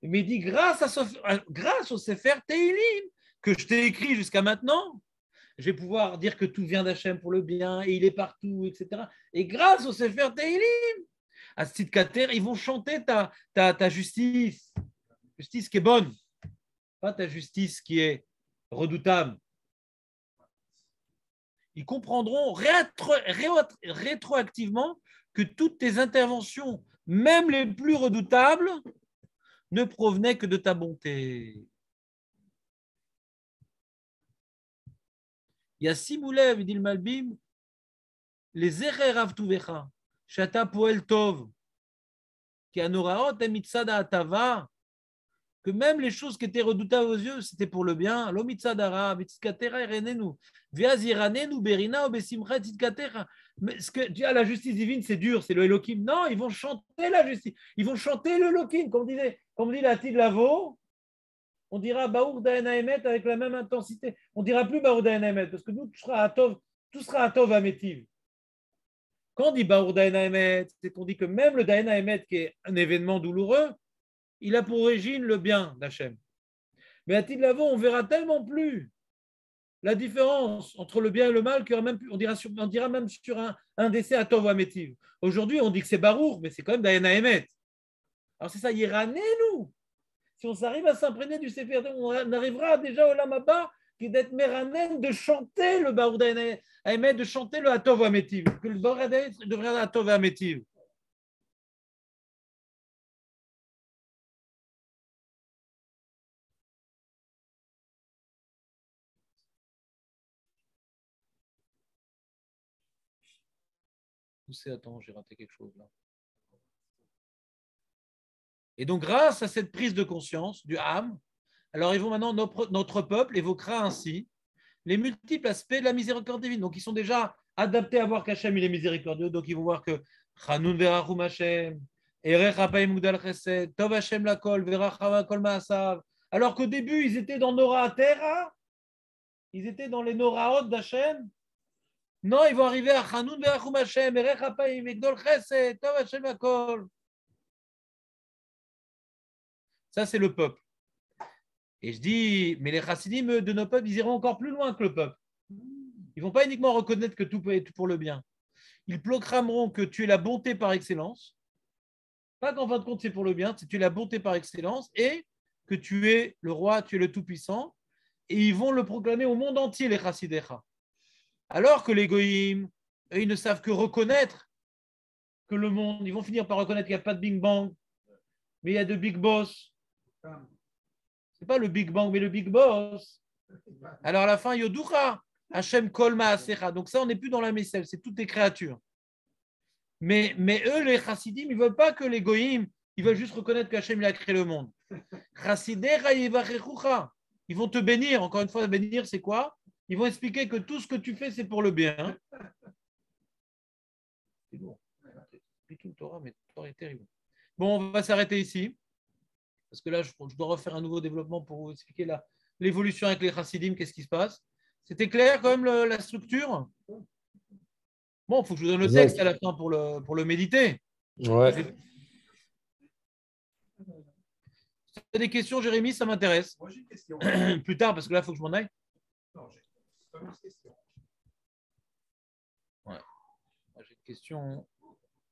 Mais il dit, grâce au Sefer Teilim que je t'ai écrit jusqu'à maintenant, je vais pouvoir dire que tout vient d'Hachem pour le bien et il est partout, etc. Et grâce au Sefer Teilim, à Tzidkater, ils vont chanter ta justice. Justice qui est bonne. Pas ta justice qui est redoutable. Ils comprendront rétroactivement que toutes tes interventions, même les plus redoutables, ne provenaient que de ta bonté. Il y a Simoulev, dit le Malbim, les Erer Avtuvecha, Shata Poel Tov, qui anoraot emitzada atava, que même les choses qui étaient redoutables aux yeux, c'était pour le bien. L'omitzadara, betzikatera erenenu, viaziranenu berina obesimcha tzikatera. Mais ce que tu as la justice divine, c'est dur, c'est le Elohim. Non, ils vont chanter la justice, ils vont chanter le Elohim, comme dit la Tid Lavo. On dira Baour Daena Emet avec la même intensité. On dira plus Baour Daena Emet parce que nous, tout sera Atov Ametiv. Quand on dit Baour Daena Emet, c'est qu'on dit que même le Daena Emet, qui est un événement douloureux, il a pour origine le bien d'Hachem. Mais à Tidlavo, on verra tellement plus la différence entre le bien et le mal qu'on dira même sur un décès à Tov Ametiv. Aujourd'hui, on dit que c'est Barour, mais c'est quand même Daena Emet. Alors c'est ça, Yerané-nous. Si on s'arrive à s'imprégner du Sefer, on arrivera déjà au Lamaba qui est d'être Meranen, de chanter le Baour Daena Emet, de chanter le Atov Ametiv. Que le Baour Daena devrait être Atov Ametiv. pousser. Attends, j'ai raté quelque chose là. Et donc, grâce à cette prise de conscience du Ham, alors ils vont maintenant, notre peuple évoquera ainsi les multiples aspects de la miséricorde divine. Donc, ils sont déjà adaptés à voir qu'Hachem, il est miséricordieux. Donc, ils vont voir que Chanun verachum Hashem, Erech Hapaim Mugdal Chesed, Tov Hashem Lakol, Verachava Kol Maasav. Alors qu'au début, ils étaient dans Nora Terra, ils étaient dans les Noraot d'Hachem. Non, ils vont arriver à Chanun verachum Hashem, Erech Hapaim Mugdal Chesed, Tov Hashem Lakol. Ça, c'est le peuple. Et je dis, mais les chassidim de nos peuples, ils iront encore plus loin que le peuple. Ils ne vont pas uniquement reconnaître que tout peut être pour le bien. Ils proclameront que tu es la bonté par excellence. Pas qu'en fin de compte, c'est pour le bien, c'est que tu es la bonté par excellence et que tu es le roi, tu es le tout-puissant. Et ils vont le proclamer au monde entier, les chassidecha. Alors que les goïms, eux, ils ne savent que reconnaître que le monde, ils vont finir par reconnaître qu'il n'y a pas de Big Bang, mais il y a de Big Boss. C'est pas le Big Bang, mais le Big Boss. Alors à la fin, Yoducha, Hachem Kol Maasecha. Donc ça, on n'est plus dans la Messel, c'est toutes les créatures. Mais eux, les chassidim, ils ne veulent pas que les goïms, ils veulent juste reconnaître qu'Hachem il a créé le monde. Ils vont te bénir. Encore une fois, bénir, c'est quoi? Ils vont expliquer que tout ce que tu fais, c'est pour le bien. C'est lourd. Tout le Torah, mais le Torah est terrible. Bon, on va s'arrêter ici. Parce que là, je dois refaire un nouveau développement pour vous expliquer l'évolution avec les chassidim, qu'est-ce qui se passe. C'était clair quand même la structure? Bon, il faut que je vous donne le texte à la fin pour le méditer. Ouais. Si tu as des questions, Jérémy, ça m'intéresse. Moi, j'ai une question. Plus tard, parce que là, il faut que je m'en aille. Non, j'ai pas une question. Ouais. Moi, j'ai une question.